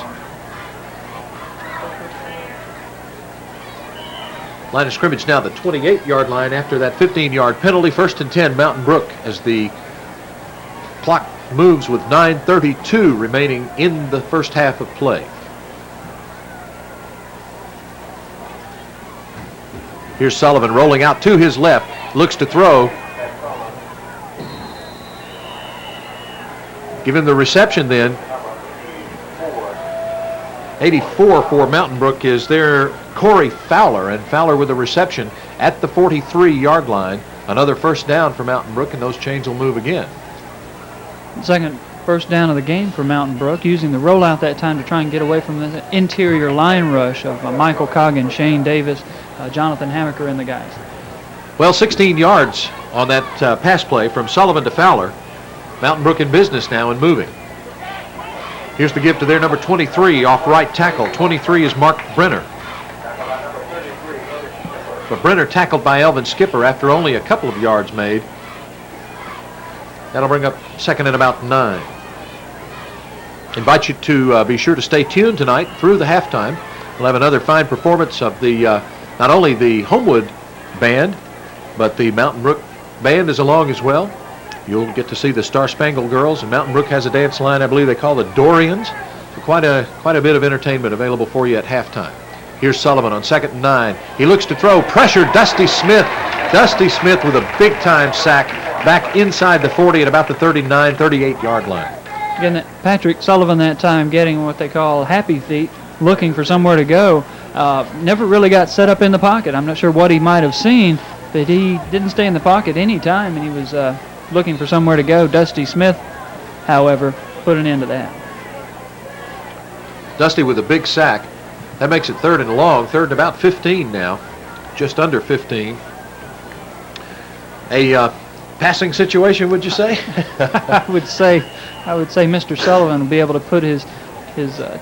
Line of scrimmage now the 28-yard line after that 15-yard penalty. 1st and 10, Mountain Brook, as the clock moves with 9:32 remaining in the first half of play. Here's Sullivan rolling out to his left, looks to throw. Give him the reception then. 84 for Mountain Brook is there, Corey Fowler, and Fowler with a reception at the 43-yard line. Another first down for Mountain Brook, and those chains will move again. Second first down of the game for Mountain Brook, using the rollout that time to try and get away from the interior line rush of Michael Coggin, Shane Davis, Jonathan Hammaker, and the guys. Well, 16 yards on that pass play from Sullivan to Fowler. Mountain Brook in business now and moving. Here's the give to their number 23 off right tackle. 23 is Mark Brenner. But Brenner tackled by Elvin Skipper after only a couple of yards made. That'll bring up second and about 9. Invite you to be sure to stay tuned tonight through the halftime. We'll have another fine performance of the not only the Homewood band, but the Mountain Brook band is along as well. You'll get to see the Star Spangled Girls, and Mountain Brook has a dance line I believe they call the Dorians. So quite a bit of entertainment available for you at halftime. Here's Sullivan on 2nd and 9. He looks to throw. Pressure, Dusty Smith. Dusty Smith with a big-time sack back inside the 40 at about the 39, 38-yard line. Again, Patrick Sullivan that time getting what they call happy feet, looking for somewhere to go. Never really got set up in the pocket. I'm not sure what he might have seen, but he didn't stay in the pocket any time, and he was looking for somewhere to go. Dusty Smith, however, put an end to that. Dusty with a big sack. That makes it 3rd and long. 3rd and about 15 now. Just under 15. A passing situation, would you say? I would say Mr. Sullivan will be able to put his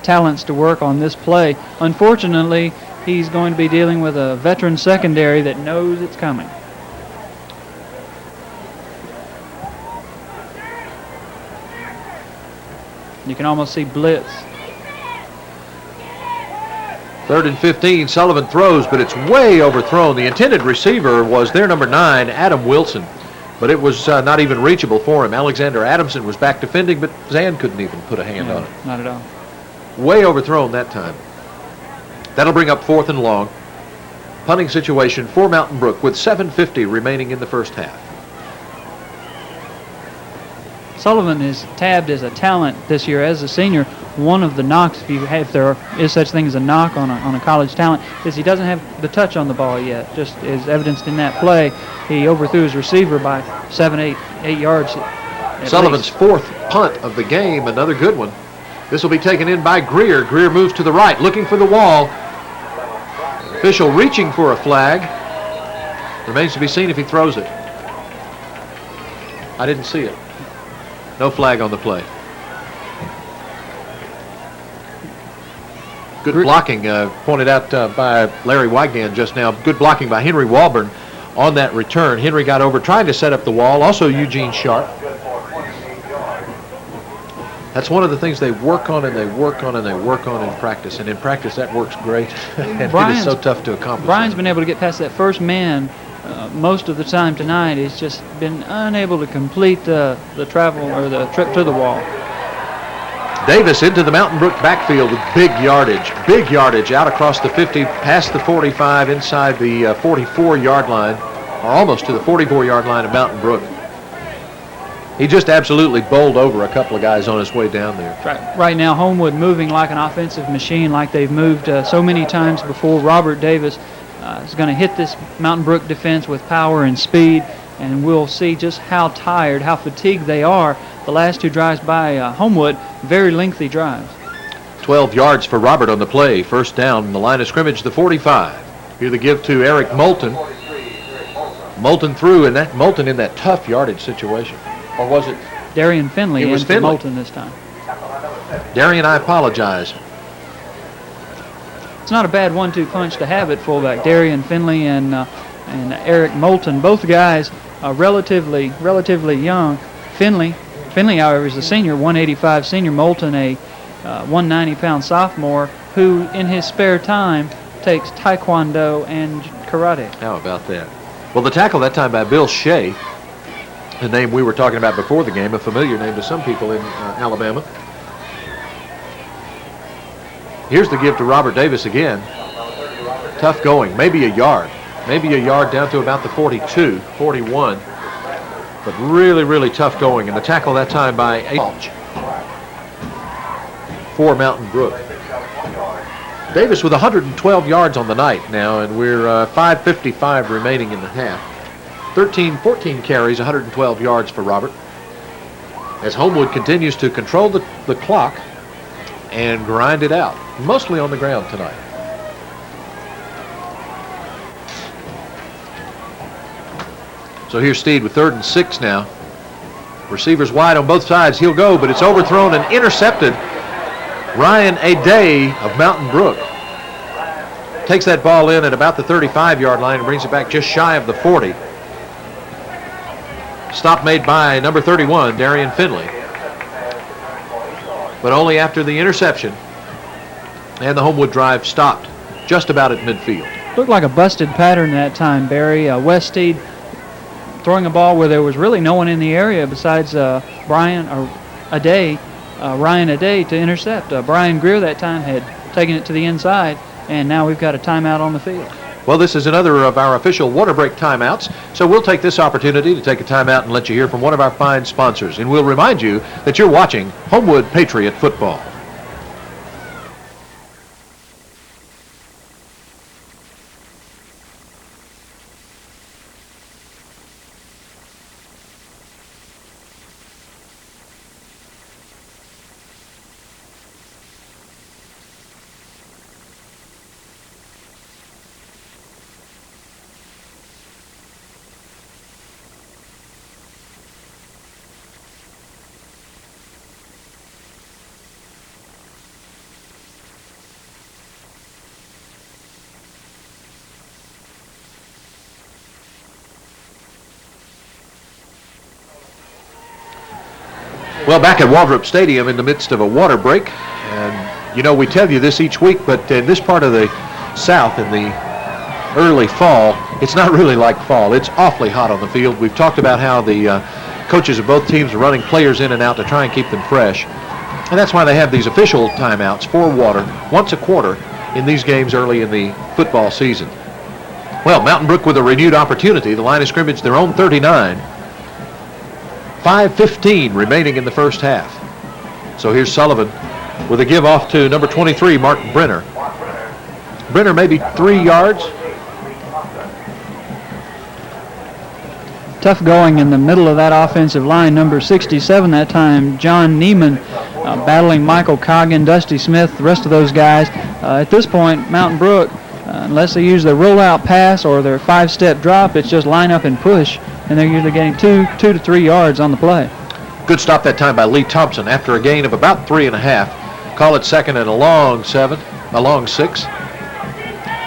talents to work on this play. Unfortunately, he's going to be dealing with a veteran secondary that knows it's coming. You can almost see blitz. 3rd and 15, Sullivan throws, but it's way overthrown. The intended receiver was their number 9, Adam Wilson, but it was not even reachable for him. Alexander Adamson was back defending, but Zan couldn't even put a hand on it. Not at all. Way overthrown that time. That'll bring up 4th and long. Punting situation for Mountain Brook with 7:50 remaining in the first half. Sullivan is tabbed as a talent this year as a senior. One of the knocks, if there is such thing as a knock on a college talent, is he doesn't have the touch on the ball yet. Just as evidenced in that play, he overthrew his receiver by 8 yards. Sullivan's 4th punt of the game, another good one. This will be taken in by Greer. Greer moves to the right, looking for the wall. Official reaching for a flag. Remains to be seen if he throws it. I didn't see it. No flag on the play. Good blocking, pointed out by Larry Wygand just now. Good blocking by Henry Walburn on that return. Henry got over, trying to set up the wall. Also Eugene Sharp. That's one of the things they work on and they work on and they work on in practice. And in practice, that works great. And it is so tough to accomplish. Brian's been able to get past that first man most of the time tonight. He's just been unable to complete the travel or the trip to the wall. Davis into the Mountain Brook backfield with big yardage out across the 50, past the 45, inside the 44-yard line, or almost to the 44-yard line of Mountain Brook. He just absolutely bowled over a couple of guys on his way down there. Right now, Homewood moving like an offensive machine, like they've moved so many times before. Robert Davis is going to hit this Mountain Brook defense with power and speed, and we'll see just how tired, how fatigued they are. The last 2 drives by Homewood, very lengthy drives. 12 yards for Robert on the play. First down, the line of scrimmage, the 45. Here the give to Eric Moulton. Moulton threw, and Moulton in that tough yardage situation. Or was it? Darian Finley. It was Finley. Moulton this time. Darian, I apologize. It's not a bad 1-2 punch to have at fullback. Darian Finley and Eric Moulton, both guys relatively young. Finley, however, is a senior, 185 senior. Moulton, a 190-pound sophomore, who in his spare time takes taekwondo and karate. How about that? Well, the tackle that time by Bill Shea, the name we were talking about before the game, a familiar name to some people in Alabama. Here's the give to Robert Davis again. Tough going, maybe a yard down to about the 42, 41. But really, really tough going. And the tackle that time by H for Mountain Brook. Davis with 112 yards on the night now, and we're 5:55 remaining in the half. 14 carries, 112 yards for Robert. As Homewood continues to control the clock and grind it out, mostly on the ground tonight. So here's Steed with 3rd and 6 now. Receivers wide on both sides. He'll go, but it's overthrown and intercepted. Ryan Aday of Mountain Brook takes that ball in at about the 35-yard line and brings it back just shy of the 40. Stop made by number 31, Darian Finley. But only after the interception, and the Homewood drive stopped just about at midfield. Looked like a busted pattern that time, Barry. Wes Steed throwing a ball where there was really no one in the area besides Ryan Aday to intercept. Brian Greer that time had taken it to the inside, and now we've got a timeout on the field. Well, this is another of our official water break timeouts, so we'll take this opportunity to take a timeout and let you hear from one of our fine sponsors. And we'll remind you that you're watching Homewood Patriot Football. Well, back at Waldrop Stadium in the midst of a water break. And, you know, we tell you this each week, but in this part of the South in the early fall, it's not really like fall. It's awfully hot on the field. We've talked about how the coaches of both teams are running players in and out to try and keep them fresh. And that's why they have these official timeouts for water once a quarter in these games early in the football season. Well, Mountain Brook with a renewed opportunity. The line of scrimmage, their own 39. 5:15 remaining in the first half. So here's Sullivan with a give off to number 23, Mark Brenner. Brenner maybe 3 yards. Tough going in the middle of that offensive line. Number 67 that time, John Neiman, battling Michael Coggin, Dusty Smith, the rest of those guys. At this point, Mountain Brook, unless they use their rollout pass or their 5-step drop, it's just line up and push, and they're usually getting 2 to 3 yards on the play. Good stop that time by Lee Thompson after a gain of about 3.5. Call it second and a long 6.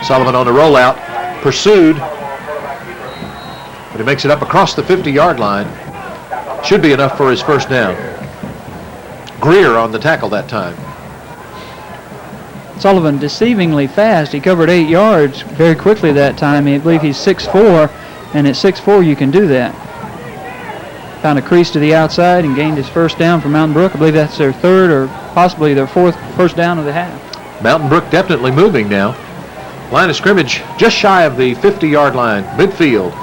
Sullivan on the rollout, pursued, but he makes it up across the 50-yard line. Should be enough for his first down. Greer on the tackle that time. Sullivan deceivingly fast. He covered 8 yards very quickly that time. I believe he's 6'4", and at 6'4" you can do that. Found a crease to the outside and gained his first down for Mountain Brook. I believe that's their third or possibly their fourth first down of the half. Mountain Brook definitely moving now. Line of scrimmage just shy of the 50-yard line, midfield.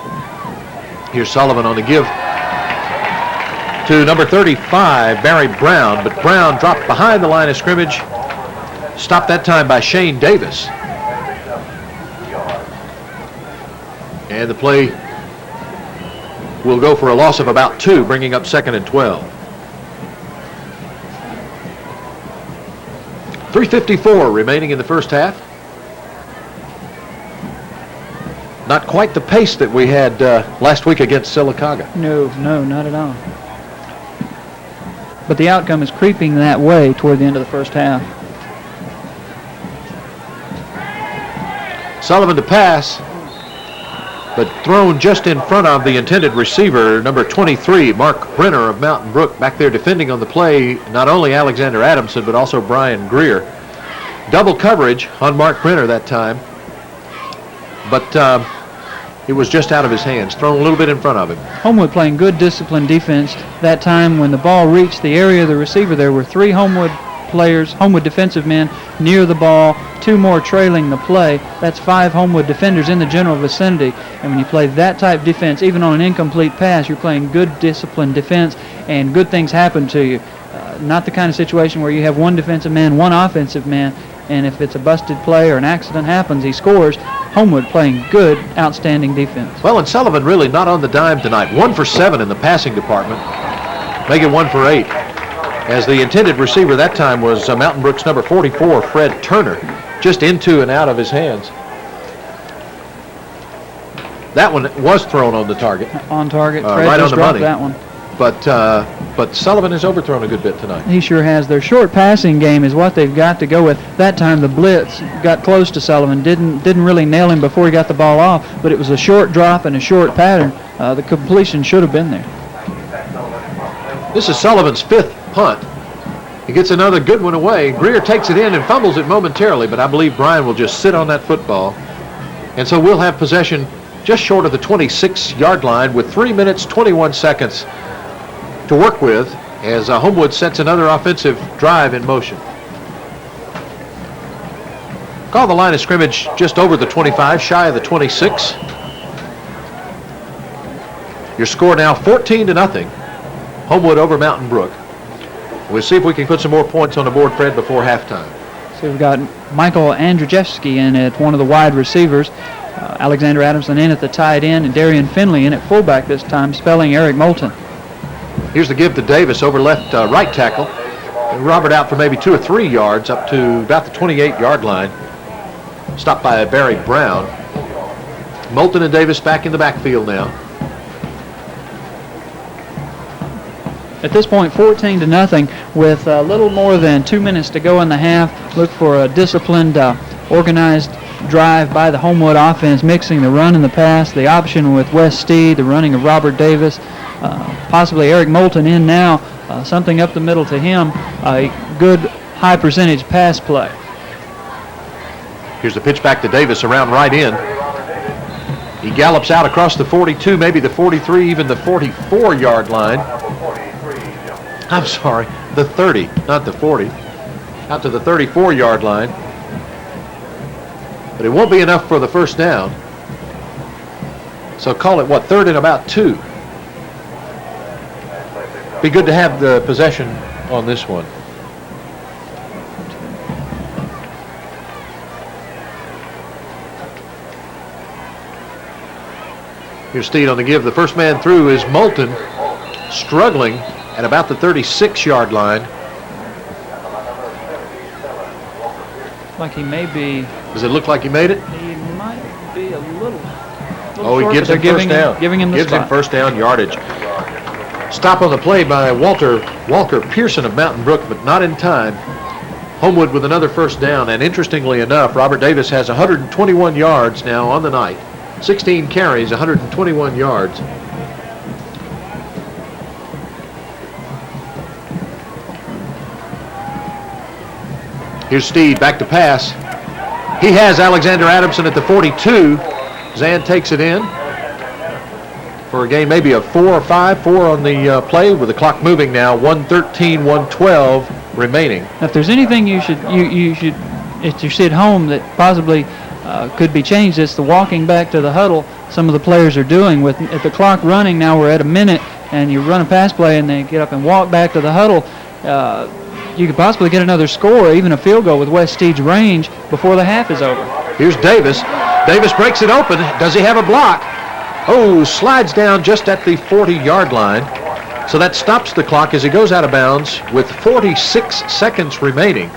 Here's Sullivan on the give to number 35, Barry Brown, but Brown dropped behind the line of scrimmage. Stopped that time by Shane Davis. And the play will go for a loss of about 2, bringing up second and 12. 3:54 remaining in the first half. Not quite the pace that we had last week against Sylacauga. No, not at all. But the outcome is creeping that way toward the end of the first half. Sullivan to pass, but thrown just in front of the intended receiver, number 23, Mark Brenner of Mountain Brook, back there defending on the play, not only Alexander Adamson, but also Brian Greer. Double coverage on Mark Brenner that time, but it was just out of his hands, thrown a little bit in front of him. Homewood playing good disciplined defense that time. When the ball reached the area of the receiver, there were 3 Homewood players, Homewood defensive men, near the ball, 2 more trailing the play. That's 5 Homewood defenders in the general vicinity. And when you play that type of defense, even on an incomplete pass, you're playing good disciplined defense, and good things happen to you. Not the kind of situation where you have 1 defensive man, 1 offensive man, and if it's a busted play or an accident happens, he scores. Homewood playing good, outstanding defense. Well, and Sullivan really not on the dime tonight. 1 for 7 in the passing department, making 1 for 8. As the intended receiver that time was Mountain Brook's number 44, Fred Turner, just into and out of his hands. That one was thrown on the target. On target. Fred right just on the money. That one. But Sullivan has overthrown a good bit tonight. He sure has. Their short passing game is what they've got to go with. That time the blitz got close to Sullivan. Didn't really nail him before he got the ball off, but it was a short drop and a short pattern. The completion should have been there. This is Sullivan's 5th punt. He gets another good one away. Greer takes it in and fumbles it momentarily, but I believe Brian will just sit on that football. And so we'll have possession just short of the 26-yard line with 3 minutes, 21 seconds to work with as Homewood sets another offensive drive in motion. Call the line of scrimmage just over the 25, shy of the 26. Your score now 14-0. Homewood over Mountain Brook. We'll see if we can put some more points on the board, Fred, before halftime. So we've got Michael Andrzejewski in at one of the wide receivers, Alexander Adamson in at the tight end, and Darian Finley in at fullback this time, spelling Eric Moulton. Here's the give to Davis over left right tackle. And Robert out for maybe 2 or 3 yards up to about the 28-yard line. Stopped by Barry Brown. Moulton and Davis back in the backfield now. At this point, 14-0 with a little more than 2 minutes to go in the half. Look for a disciplined, organized drive by the Homewood offense, mixing the run and the pass, the option with Wes Steed, the running of Robert Davis, possibly Eric Moulton in now something up the middle to him, a good high percentage pass play. Here's the pitch back to Davis around right in. He gallops out across the 42, maybe the 43, even the 44-yard line. I'm sorry, the 30, not the 40. Out to the 34-yard line. But it won't be enough for the first down. So call it, what, 3rd and about 2. Be good to have the possession on this one. Here's Steed on the give. The first man through is Moulton, struggling at about the 36-yard line. Like he may be. Does it look like he made it? He might be a little Oh, he short, gives him first down. Giving him the gives spot. him first down yardage. Stop on the play by Walker Pearson of Mountain Brook, but not in time. Homewood with another first down, and interestingly enough, Robert Davis has 121 yards now on the night. 16 carries, 121 yards. Here's Steed, back to pass. He has Alexander Adamson at the 42. Zan takes it in for a gain maybe of 4 or 5, 4 on the play with the clock moving now, 1:13, 1:12 remaining. Now, if there's anything you should, if you sit home that possibly could be changed, it's the walking back to the huddle some of the players are doing. With the clock running now, we're at a minute, and you run a pass play and they get up and walk back to the huddle, you could possibly get another score, or even a field goal with West Steed's range before the half is over. Here's Davis. Davis breaks it open. Does he have a block? Oh, slides down just at the 40-yard line. So that stops the clock as he goes out of bounds with 46 seconds remaining.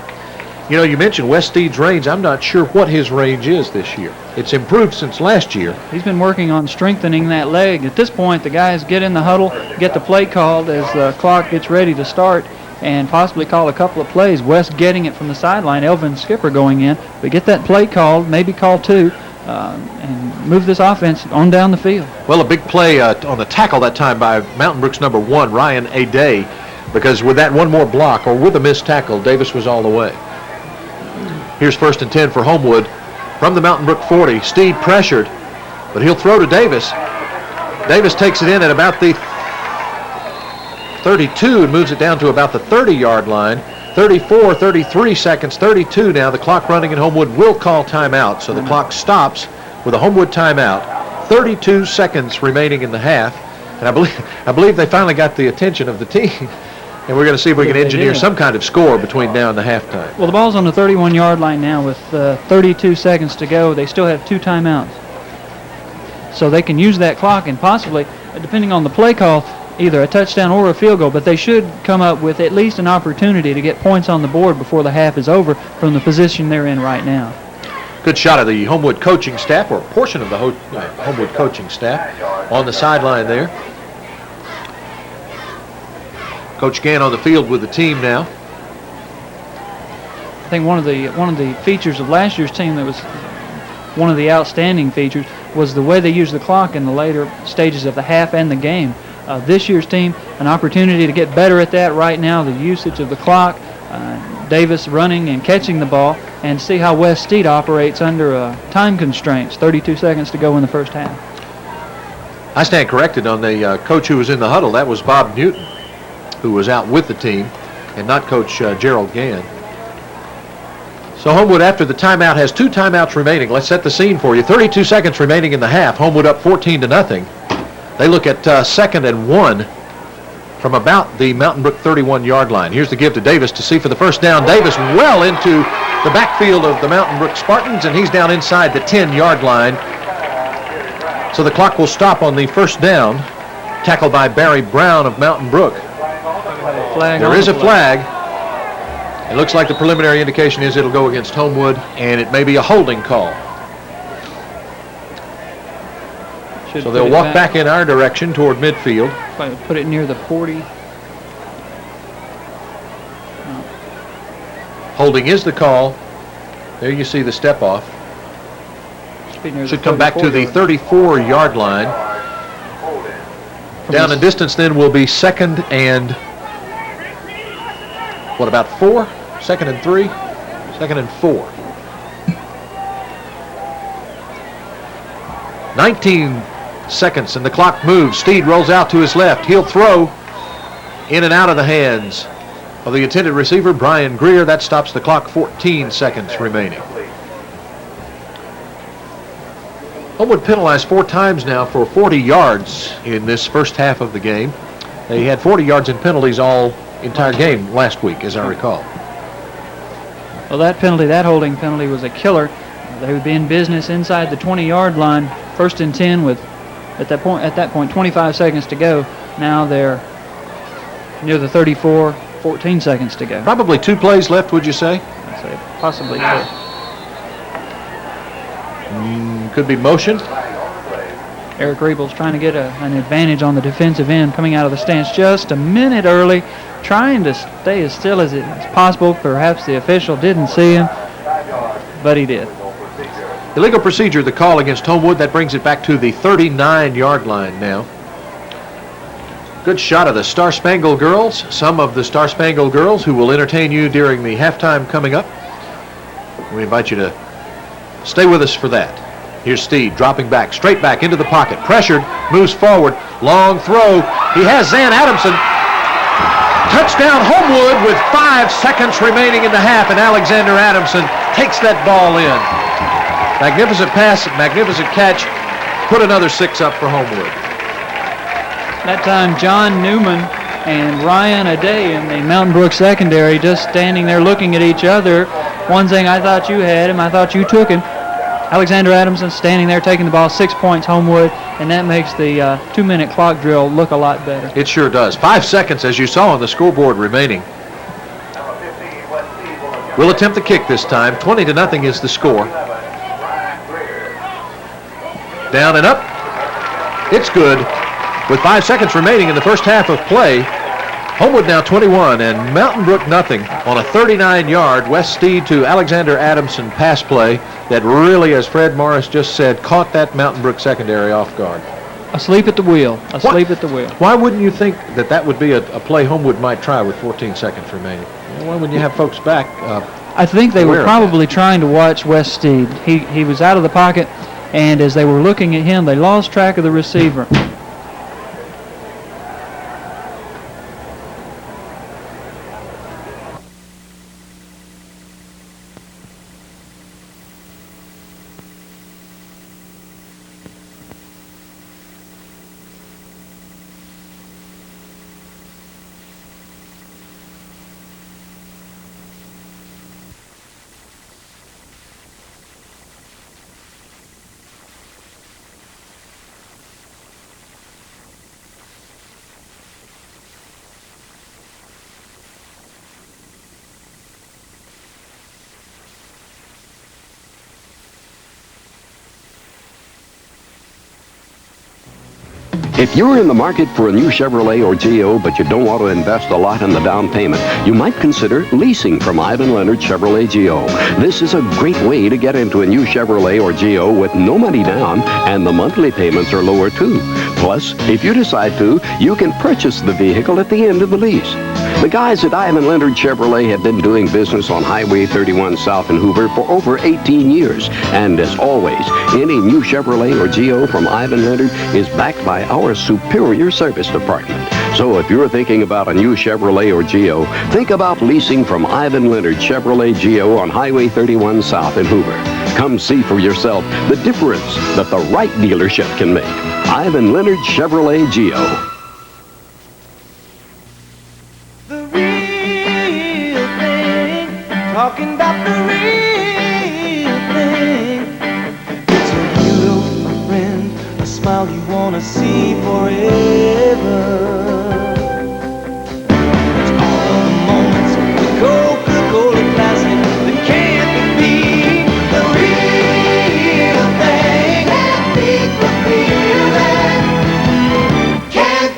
You know, you mentioned West Steed's range. I'm not sure what his range is this year. It's improved since last year. He's been working on strengthening that leg. At this point, the guys get in the huddle, get the play called as the clock gets ready to start, and possibly call a couple of plays. West getting it from the sideline, Elvin Skipper going in. But get that play called, maybe call 2, and move this offense on down the field. Well, a big play on the tackle that time by Mountain Brook's number 1, Ryan Aday, because with that one more block, or with a missed tackle, Davis was all the way. Here's 1st and 10 for Homewood from the Mountain Brook 40. Steed pressured, but he'll throw to Davis. Davis takes it in at about the 32 and moves it down to about the 30-yard line. 34, 33 seconds, 32 now. The clock running, and Homewood will call timeout. So the clock stops with a Homewood timeout. 32 seconds remaining in the half. And I believe they finally got the attention of the team. And we're going to see if we can engineer some kind of score between now and the halftime. Well, the ball's on the 31-yard line now with 32 seconds to go. They still have 2 timeouts. So they can use that clock and possibly, depending on the play call, either a touchdown or a field goal, but they should come up with at least an opportunity to get points on the board before the half is over from the position they're in right now. Good shot of the Homewood coaching staff, or a portion of the Homewood coaching staff on the sideline there. Coach Gann on the field with the team now. I think one of the features of last year's team that was one of the outstanding features was the way they used the clock in the later stages of the half and the game. This year's team, an opportunity to get better at that right now, the usage of the clock, Davis running and catching the ball, and see how West Steed operates under time constraints. 32 seconds to go in the first half. I stand corrected on the coach who was in the huddle. That was Bob Newton, who was out with the team, and not Coach Gerald Gann. So Homewood, after the timeout, has 2 timeouts remaining. Let's set the scene for you. 32 seconds remaining in the half. Homewood up 14-0. They look at 2nd and 1 from about the Mountain Brook 31-yard line. Here's the give to Davis to see for the first down. Davis well into the backfield of the Mountain Brook Spartans, and he's down inside the 10-yard line. So the clock will stop on the first down. Tackled by Barry Brown of Mountain Brook. There is a flag. It looks like the preliminary indication is it'll go against Homewood, and it may be a holding call. So they'll walk back in our direction toward midfield. Put it near the 40. Holding is the call. There you see the step off. Should come back to the 34-yard line. Down in distance then will be 2nd and What about 4? 2nd and 3? 2nd and 4. 19 seconds and the clock moves. Steed rolls out to his left. He'll throw in and out of the hands of the intended receiver, Brian Greer. That stops the clock. 14 seconds remaining. Homewood penalized 4 times now for 40 yards in this first half of the game. They had 40 yards in penalties all entire game last week, as I recall. Well, that penalty, that holding penalty, was a killer. They would be in business inside the 20-yard line, 1st and 10 with, at that point, 25 seconds to go. Now they're near the 34, 14 seconds to go. Probably 2 plays left, would you say? I'd say possibly 2. Could be motion. Eric Riebel's trying to get an advantage on the defensive end, coming out of the stance just a minute early, trying to stay as still as possible. Perhaps the official didn't see him, but he did. Illegal procedure, the call against Homewood. That brings it back to the 39-yard line now. Good shot of the Star Spangled Girls, some of the Star Spangled Girls who will entertain you during the halftime coming up. We invite you to stay with us for that. Here's Steed dropping back, straight back into the pocket. Pressured, moves forward, long throw. He has Zan Adamson. Touchdown Homewood with 5 seconds remaining in the half, and Alexander Adamson takes that ball in. Magnificent pass, magnificent catch. Put another 6 up for Homewood. That time, John Newman and Ryan Ade in the Mountain Brook secondary just standing there looking at each other. One saying, I thought you had him, I thought you took him. Alexander Adamson standing there taking the ball, 6 points Homewood, and that makes the 2-minute clock drill look a lot better. It sure does. 5 seconds, as you saw on the scoreboard, remaining. We'll attempt the kick this time. 20-0 is the score. Down and up. It's good. With 5 seconds remaining in the first half of play, Homewood now 21 and Mountain Brook nothing on a 39-yard West Steed to Alexander Adamson pass play that really, as Fred Morris just said, caught that Mountain Brook secondary off guard. Asleep at the wheel. Asleep at the wheel. Why wouldn't you think that that would be a play Homewood might try with 14 seconds remaining? Why wouldn't you have folks back? I think they were probably trying to watch West Steed. He was out of the pocket, and as they were looking at him, they lost track of the receiver. If you're in the market for a new Chevrolet or Geo, but you don't want to invest a lot in the down payment, you might consider leasing from Ivan Leonard Chevrolet Geo. This is a great way to get into a new Chevrolet or Geo with no money down, and the monthly payments are lower too. Plus, if you decide to, you can purchase the vehicle at the end of the lease. The guys at Ivan Leonard Chevrolet have been doing business on Highway 31 South in Hoover for over 18 years. And as always, any new Chevrolet or Geo from Ivan Leonard is backed by our superior service department. So if you're thinking about a new Chevrolet or Geo, think about leasing from Ivan Leonard Chevrolet Geo on Highway 31 South in Hoover. Come see for yourself the difference that the right dealership can make. Ivan Leonard Chevrolet Geo. Talking about the real thing. It's a hero, a friend, a smile you want to see forever. It's all of the moments of the Coca-Cola Classic that can't be the real thing. Can't be the real thing. Can't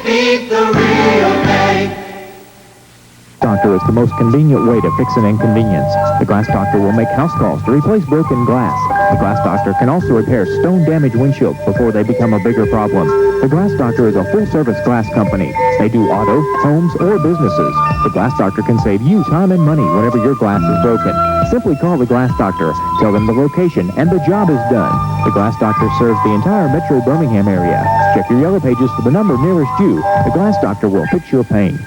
Doctor is the most convenient way to fix an inconvenience. The Glass Doctor will make house calls to replace broken glass. The Glass Doctor can also repair stone-damaged windshields before they become a bigger problem. The Glass Doctor is a full-service glass company. They do auto, homes, or businesses. The Glass Doctor can save you time and money whenever your glass is broken. Simply call the Glass Doctor, tell them the location, and the job is done. The Glass Doctor serves the entire Metro Birmingham area. Check your yellow pages for the number nearest you. The Glass Doctor will fix your pain.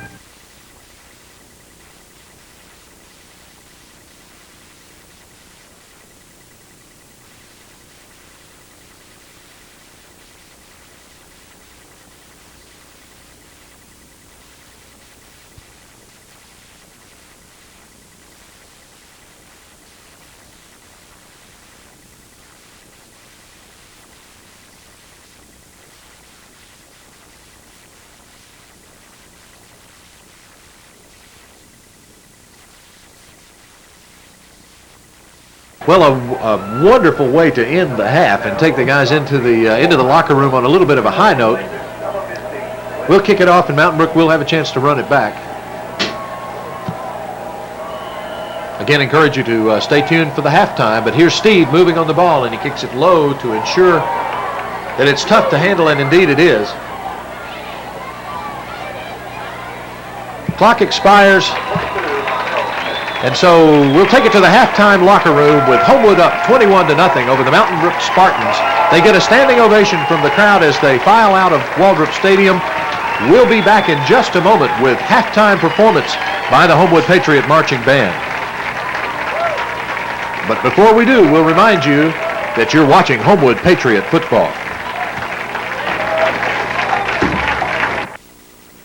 Well, a wonderful way to end the half and take the guys into the locker room on a little bit of a high note. We'll kick it off, and Mountain Brook will have a chance to run it back. Again, encourage you to stay tuned for the halftime, but here's Steve moving on the ball, and he kicks it low to ensure that it's tough to handle, and indeed it is. Clock expires. And so we'll take it to the halftime locker room with Homewood up 21-0 over the Mountain Brook Spartans. They get a standing ovation from the crowd as they file out of Waldrop Stadium. We'll be back in just a moment with halftime performance by the Homewood Patriot Marching Band. But before we do, we'll remind you that you're watching Homewood Patriot football.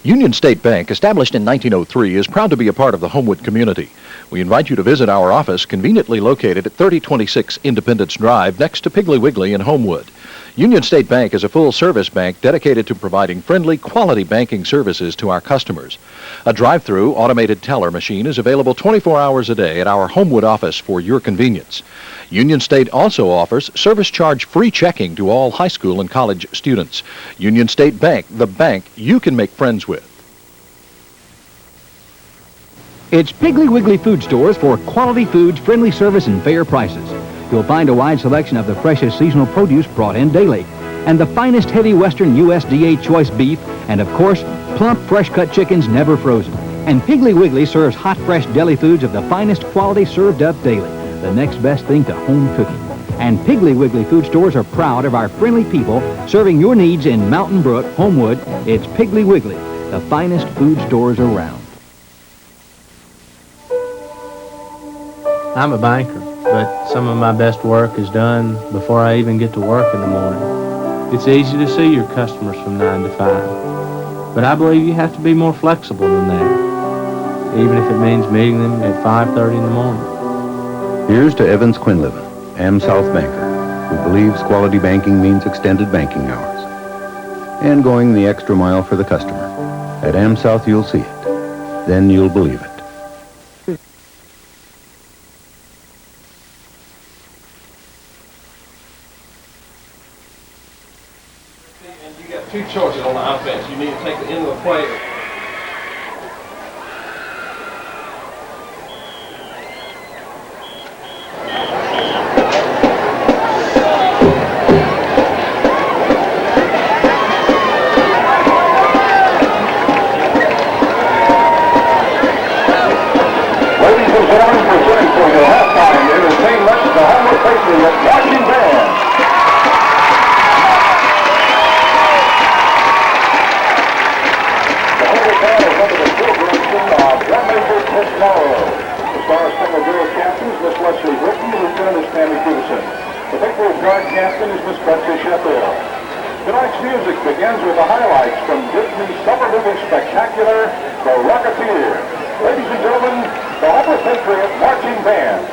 Union State Bank, established in 1903, is proud to be a part of the Homewood community. We invite you to visit our office, conveniently located at 3026 Independence Drive, next to Piggly Wiggly in Homewood. Union State Bank is a full-service bank dedicated to providing friendly, quality banking services to our customers. A drive-through automated teller machine is available 24 hours a day at our Homewood office for your convenience. Union State also offers service charge-free checking to all high school and college students. Union State Bank, the bank you can make friends with. It's Piggly Wiggly food stores for quality foods, friendly service, and fair prices. You'll find a wide selection of the freshest seasonal produce brought in daily, and the finest heavy Western USDA choice beef, and of course, plump, fresh-cut chickens never frozen. And Piggly Wiggly serves hot, fresh deli foods of the finest quality served up daily, the next best thing to home cooking. And Piggly Wiggly food stores are proud of our friendly people serving your needs in Mountain Brook, Homewood. It's Piggly Wiggly, the finest food stores around. I'm a banker, but some of my best work is done before I even get to work in the morning. It's easy to see your customers from 9 to 5, but I believe you have to be more flexible than that, even if it means meeting them at 5:30 in the morning. Here's to Evans Quinlivan, AmSouth banker, who believes quality banking means extended banking hours, and going the extra mile for the customer. At AmSouth, you'll see it. Then you'll believe it. Two choices on the offense. You need to take the end of the play. Ladies and gentlemen, presenting for your halftime entertainment, the Homewood Patriot Marching Band. The Star Spangled Girls captain is Miss Leslie Whitten, the lieutenant is Tammy Peterson. The Pickles Guard captain is Miss Betsy Sheffield. Tonight's music begins with the highlights from Disney's summer movie spectacular, The Rocketeer. Ladies and gentlemen, the Homewood Patriot Marching Band.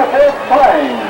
Brook is playing.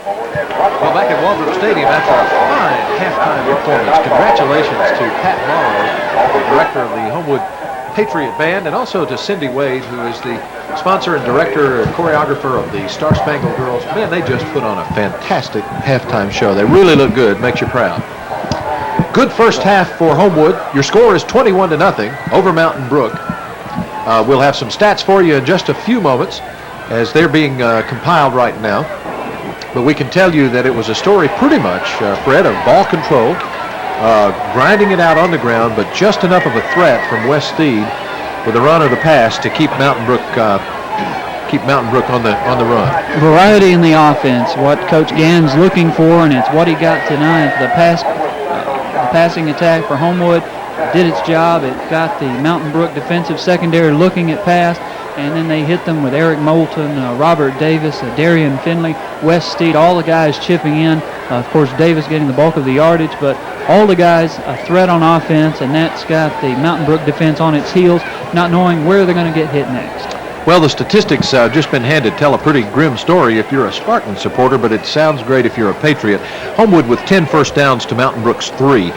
Well, back at Waldrop Stadium after a fine halftime performance, congratulations to Pat Morrow, the director of the Homewood Patriot Band, and also to Cindy Wade, who is the sponsor and director and choreographer of the Star Spangled Girls. Man, they just put on a fantastic halftime show. They really look good, makes you proud. Good first half for Homewood. Your score is 21-0 over Mountain Brook. We'll have some stats for you in just a few moments as they're being compiled right now. But we can tell you that it was a story pretty much, Fred, of ball control, grinding it out on the ground, but just enough of a threat from West Steed with the run or the pass to keep Mountain Brook on the run. Variety in the offense, what Coach Gann's looking for, and it's what he got tonight. The passing attack for Homewood did its job. It got the Mountain Brook defensive secondary looking at pass, and then they hit them with Eric Moulton, Robert Davis, Darian Finley, West Steed, all the guys chipping in. Of course, Davis getting the bulk of the yardage, but all the guys a threat on offense, and that's got the Mountain Brook defense on its heels, not knowing where they're going to get hit next. Well, the statistics just been handed tell a pretty grim story if you're a Spartan supporter, but it sounds great if you're a Patriot. Homewood with 10 first downs to Mountain Brook's 3.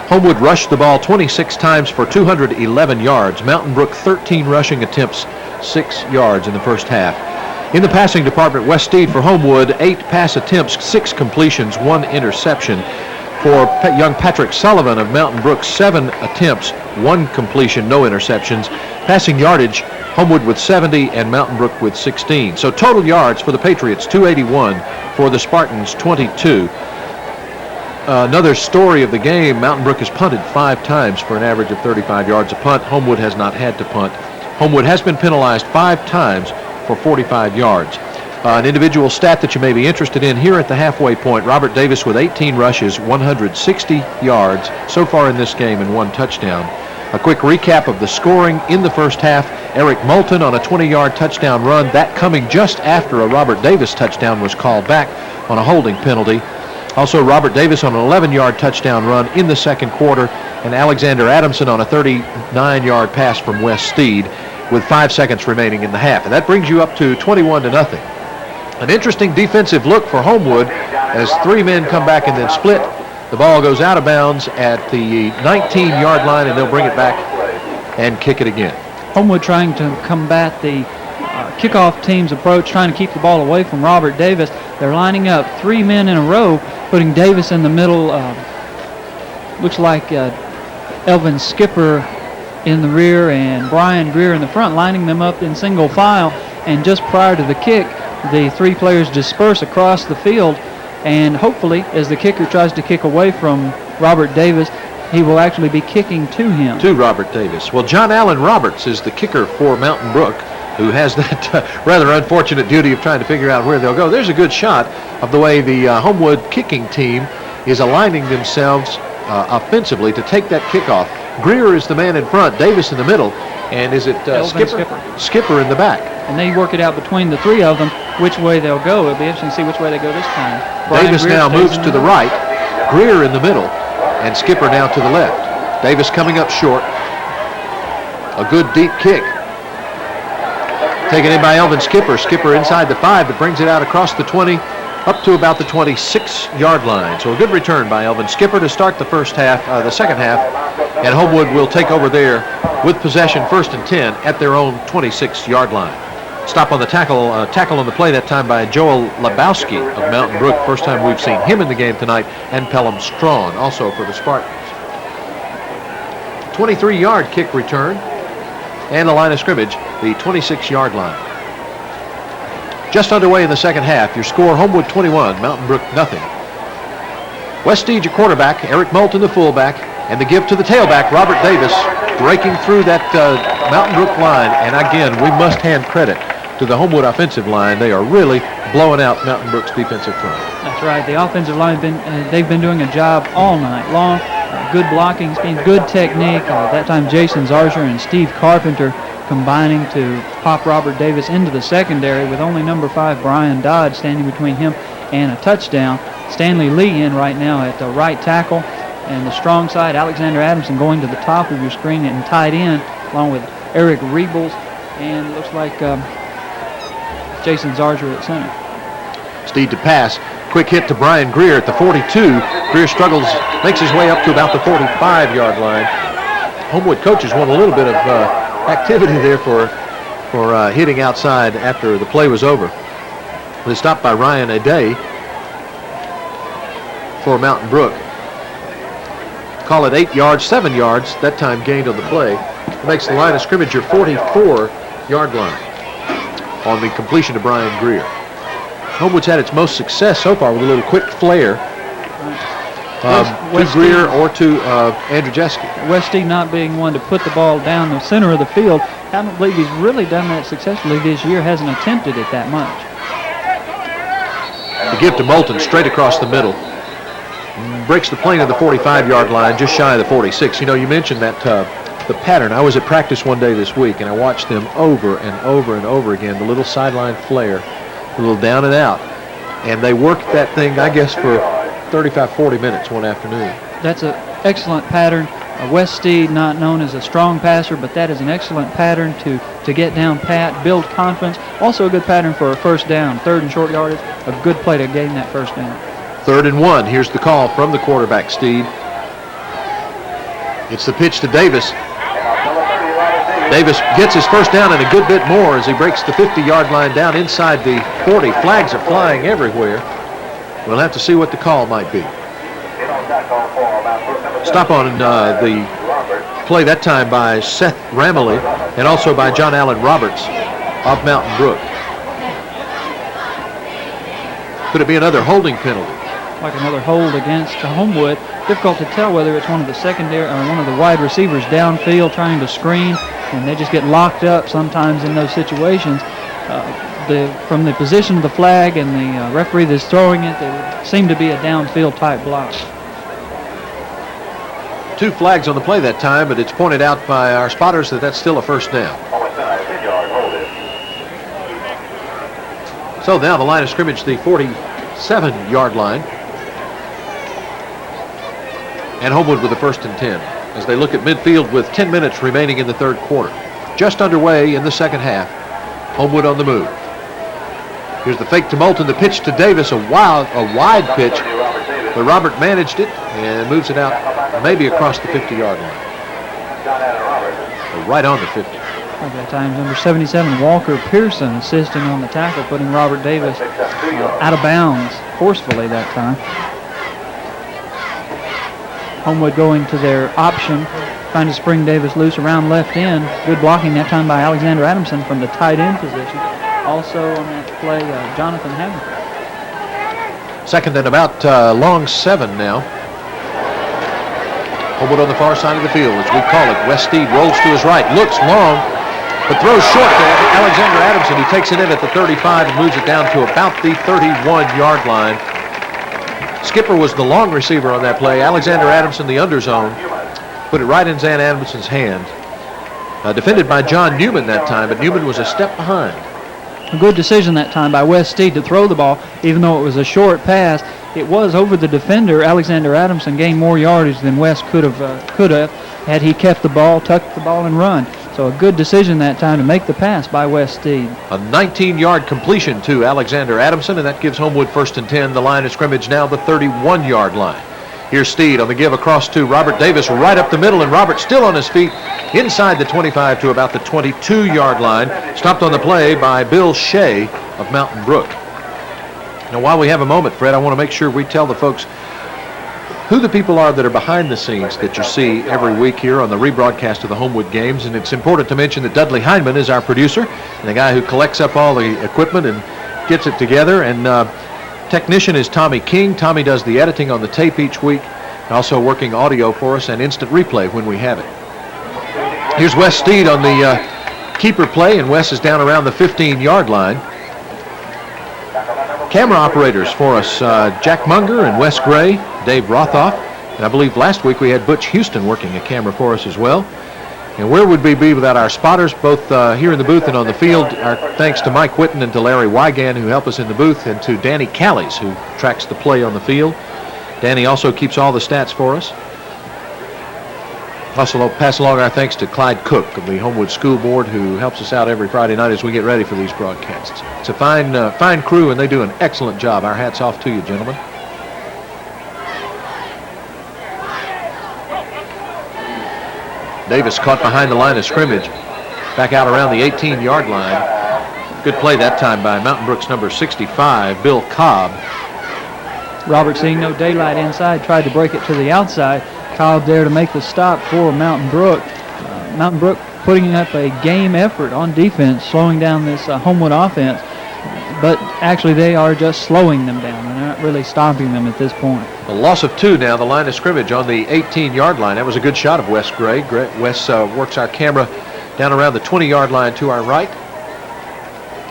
Homewood rushed the ball 26 times for 211 yards. Mountain Brook 13 rushing attempts, 6 yards in the first half. In the passing department, West Steed for Homewood, 8 pass attempts, 6 completions, 1 interception. For young Patrick Sullivan of Mountain Brook, 7 attempts, 1 completion, no interceptions. Passing yardage, Homewood with 70 and Mountain Brook with 16. So total yards for the Patriots, 281. For the Spartans, 22. Another story of the game, Mountain Brook has punted 5 times for an average of 35 yards a punt. Homewood has not had to punt. Homewood has been penalized 5 times for 45 yards. An individual stat that you may be interested in here at the halfway point, Robert Davis with 18 rushes, 160 yards so far in this game and 1 touchdown. A quick recap of the scoring in the first half. Eric Moulton on a 20-yard touchdown run, that coming just after a Robert Davis touchdown was called back on a holding penalty. Also, Robert Davis on an 11-yard touchdown run in the second quarter, and Alexander Adamson on a 39-yard pass from West Steed with 5 seconds remaining in the half. And that brings you up to 21-0. An interesting defensive look for Homewood as 3 men come back and then split. The ball goes out of bounds at the 19-yard line, and they'll bring it back and kick it again. Homewood trying to combat the kickoff team's approach, trying to keep the ball away from Robert Davis. They're lining up 3 men in a row, putting Davis in the middle. Looks like Elvin Skipper in the rear and Brian Greer in the front, lining them up in single file. And just prior to the kick, the 3 players disperse across the field, and hopefully, as the kicker tries to kick away from Robert Davis, he will actually be kicking to him. To Robert Davis. Well, John Allen Roberts is the kicker for Mountain Brook, who has that rather unfortunate duty of trying to figure out where they'll go. There's a good shot of the way the Homewood kicking team is aligning themselves offensively to take that kickoff. Greer is the man in front, Davis in the middle, and is it Skipper in the back. And they work it out between the 3 of them which way they'll go. It'll be interesting to see which way they go this time. Davis now moves to the right, Greer in the middle, and Skipper now to the left. Davis coming up short. A good deep kick. Taken in by Elvin Skipper. Skipper inside the 5, but brings it out across the 20, up to about the 26-yard line. So a good return by Elvin Skipper to start the the second half, and Homewood will take over there with possession 1st and 10 at their own 26-yard line. Stop on the tackle on the play that time by Joel Lebowski of Mountain Brook. First time we've seen him in the game tonight, and Pelham Strawn also for the Spartans. 23-yard kick return, and the line of scrimmage, the 26-yard line. Just underway in the second half. Your score, Homewood 21, Mountain Brook nothing. West Steed, your quarterback, Eric Moulton, the fullback, and the give to the tailback, Robert Davis, breaking through that Mountain Brook line. And again, we must hand credit to the Homewood offensive line. They are really blowing out Mountain Brook's defensive front. That's right. The offensive line they've been doing a job all night long. Good blocking scheme, good technique. That time Jason Zarsher and Steve Carpenter combining to pop Robert Davis into the secondary with only number 5 Brian Dodd standing between him and a touchdown. Stanley Lee in right now at the right tackle, and the strong side, Alexander Adamson going to the top of your screen and tight end along with Eric Rebels, and it looks like Jason Zarsher at center. Steed to pass. Quick hit to Brian Greer at the 42. Greer struggles, makes his way up to about the 45-yard line. Homewood coaches want a little bit of activity there for hitting outside after the play was over. They stopped by Ryan Aday for Mountain Brook. Call it 8 yards, 7 yards, that time gained on the play. It makes the line of scrimmage your 44-yard line on the completion to Brian Greer. Homewood's had its most success so far with a little quick flare to Greer or to Andrzejewski. Westy not being one to put the ball down the center of the field. I don't believe he's really done that successfully this year, hasn't attempted it that much. The give to Moulton straight across the middle. Breaks the plane of the 45-yard line, just shy of the 46. You know, you mentioned that the pattern. I was at practice one day this week, and I watched them over and over and over again, the little sideline flare, a little down and out. And they worked that thing, I guess, for 35, 40 minutes one afternoon. That's an excellent pattern. Wes Steed, not known as a strong passer, but that is an excellent pattern to get down pat, build confidence. Also a good pattern for a first down, third and short yardage. A good play to gain that first down. 3rd and 1. Here's the call from the quarterback, Steed. It's the pitch to Davis. Davis gets his first down and a good bit more as he breaks the 50-yard line down inside the 40. Flags are flying everywhere. We'll have to see what the call might be. Stop on the play that time by Seth Ramley and also by John Allen Roberts of Mountain Brook. Could it be another holding penalty? Like another hold against Homewood. Difficult to tell whether it's one of the secondary or one of the wide receivers downfield trying to screen, and they just get locked up sometimes in those situations. From the position of the flag and the referee that's throwing it, they seem to be a downfield type block. 2 flags on the play that time, but it's pointed out by our spotters that that's still a first down. So now the line of scrimmage, the 47-yard line. And Homewood with the 1st and 10 as they look at midfield with 10 minutes remaining in the 3rd quarter. Just underway in the 2nd half. Homewood on the move. Here's the fake to Moulton, the pitch to Davis, a wide pitch, but Robert managed it and moves it out maybe across the 50-yard line. Or right on the 50. At that time, number 77, Walker Pearson, assisting on the tackle, putting Robert Davis out of bounds forcefully that time. Homewood going to their option, trying to spring Davis loose around left end. Good blocking that time by Alexander Adamson from the tight end position. Also on that play, Jonathan Hamilton. 2nd and about long 7 now. Homewood on the far side of the field, as we call it. Wes Steed rolls to his right, looks long, but throws short to Alexander Adamson, who takes it in at the 35 and moves it down to about the 31-yard line. Skipper was the long receiver on that play. Alexander Adamson, the underzone, put it right in Zan Adamson's hand. Defended by John Newman that time, but Newman was a step behind. A good decision that time by Wes Steed to throw the ball, even though it was a short pass. It was over the defender. Alexander Adamson gained more yardage than Wes could have had he kept the ball, tucked the ball, and run. So a good decision that time to make the pass by Wes Steed. A 19-yard completion to Alexander Adamson, and that gives Homewood 1st and 10. The line of scrimmage now the 31-yard line. Here's Steed on the give across to Robert Davis right up the middle, and Robert still on his feet inside the 25 to about the 22-yard line. Stopped on the play by Bill Shea of Mountain Brook. Now, while we have a moment, Fred, I want to make sure we tell the folks who the people are that are behind the scenes that you see every week here on the rebroadcast of the Homewood games. And it's important to mention that Dudley Heineman is our producer and the guy who collects up all the equipment and gets it together. And technician is Tommy King. Tommy does the editing on the tape each week, and also working audio for us and instant replay when we have it. Here's Wes Steed on the keeper play, and Wes is down around the 15-yard line. Camera operators for us, Jack Munger and Wes Gray, Dave Rothoff, and I believe last week we had Butch Houston working a camera for us as well. And where would we be without our spotters, both here in the booth and on the field? Our thanks to Mike Whitten and to Larry Wygan, who help us in the booth, and to Danny Callies, who tracks the play on the field. Danny also keeps all the stats for us. Also, pass along our thanks to Clyde Cook of the Homewood School Board, who helps us out every Friday night as we get ready for these broadcasts. It's a fine crew, and they do an excellent job. Our hats off to you, gentlemen. Davis caught behind the line of scrimmage, back out around the 18-yard line. Good play that time by Mountain Brook's number 65, Bill Cobb. Robert, seeing no daylight inside, tried to break it to the outside. Cobb there to make the stop for Mountain Brook. Mountain Brook putting up a game effort on defense, slowing down this Homewood offense. But actually they are just slowing them down. They're not really stopping them at this point. A loss of 2 now, the line of scrimmage on the 18-yard line. That was a good shot of Wes Gray. Wes works our camera down around the 20-yard line to our right.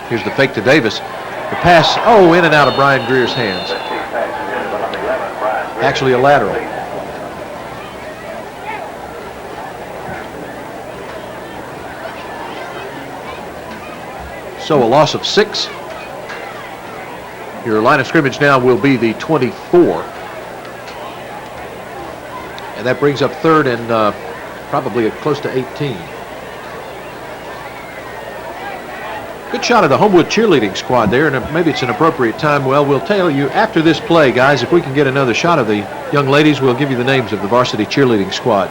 Here's the fake to Davis. The pass, in and out of Brian Greer's hands. Actually a lateral. So a loss of 6. Your line of scrimmage now will be the 24. And that brings up 3rd and probably close to 18. Good shot of the Homewood cheerleading squad there, and maybe it's an appropriate time. Well, we'll tell you after this play, guys, if we can get another shot of the young ladies, we'll give you the names of the varsity cheerleading squad.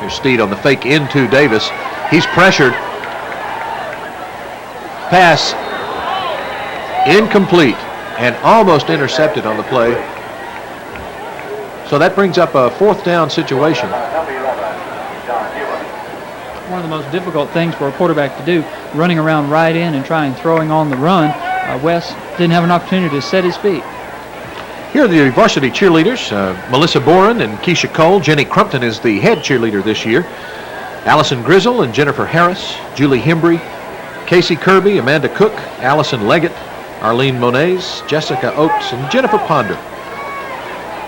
Here's Steed on the fake into Davis. He's pressured. Pass incomplete and almost intercepted on the play. So that brings up a 4th down situation. One of the most difficult things for a quarterback to do, running around right in and throwing on the run. Wes didn't have an opportunity to set his feet. Here are the varsity cheerleaders, Melissa Boren and Keisha Cole. Jenny Crumpton is the head cheerleader this year. Allison Grizzle and Jennifer Harris, Julie Hembry, Casey Kirby, Amanda Cook, Allison Leggett, Arlene Moniz, Jessica Oates, and Jennifer Ponder.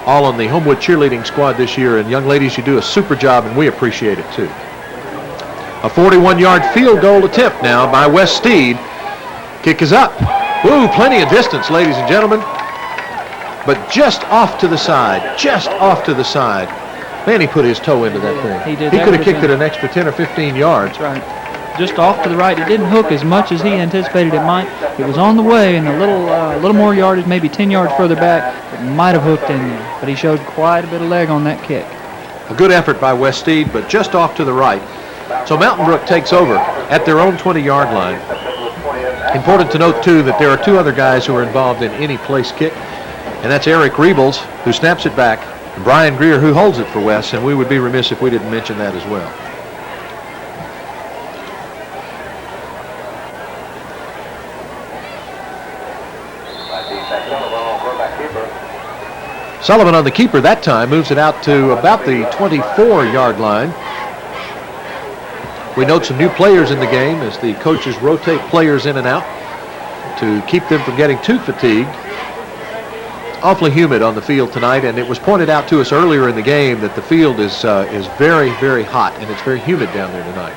All on the Homewood cheerleading squad this year, and young ladies, you do a super job, and we appreciate it too. A 41-yard field goal attempt now by Wes Steed. Kick is up. Woo, plenty of distance, ladies and gentlemen. But just off to the side, Man, he put his toe into that thing. He did. He could have kicked it an extra 10 or 15 yards. That's right. Just off to the right. It didn't hook as much as he anticipated it might. It was on the way, and a little more yardage, maybe 10 yards further back, it might have hooked in there. But he showed quite a bit of leg on that kick. A good effort by Wes Steed, but just off to the right. So Mountain Brook takes over at their own 20-yard line. Important to note, too, that there are 2 other guys who are involved in any place kick, and that's Eric Rebels, who snaps it back, and Brian Greer, who holds it for Wes, and we would be remiss if we didn't mention that as well. Sullivan on the keeper that time moves it out to about the 24-yard line. We note some new players in the game as the coaches rotate players in and out to keep them from getting too fatigued. Awfully humid on the field tonight, and it was pointed out to us earlier in the game that the field is very, very hot, and it's very humid down there tonight.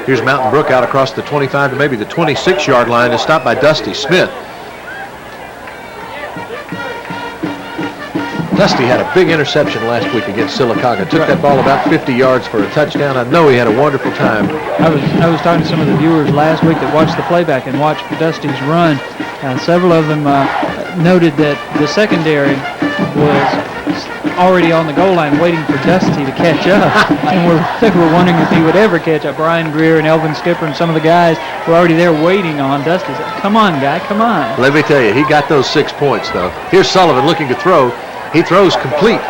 Here's Mountain Brook out across the 25 to maybe the 26-yard line, is stopped by Dusty Smith. Dusty had a big interception last week against Sylacauga. Took that ball about 50 yards for a touchdown. I know he had a wonderful time. I was talking to some of the viewers last week that watched the playback and watched Dusty's run. Several of them noted that the secondary was already on the goal line waiting for Dusty to catch up. And they were wondering if he would ever catch up. Brian Greer and Elvin Skipper and some of the guys were already there waiting on Dusty. Said, come on, guy, come on. Let me tell you, he got those 6 points, though. Here's Sullivan looking to throw. He throws complete.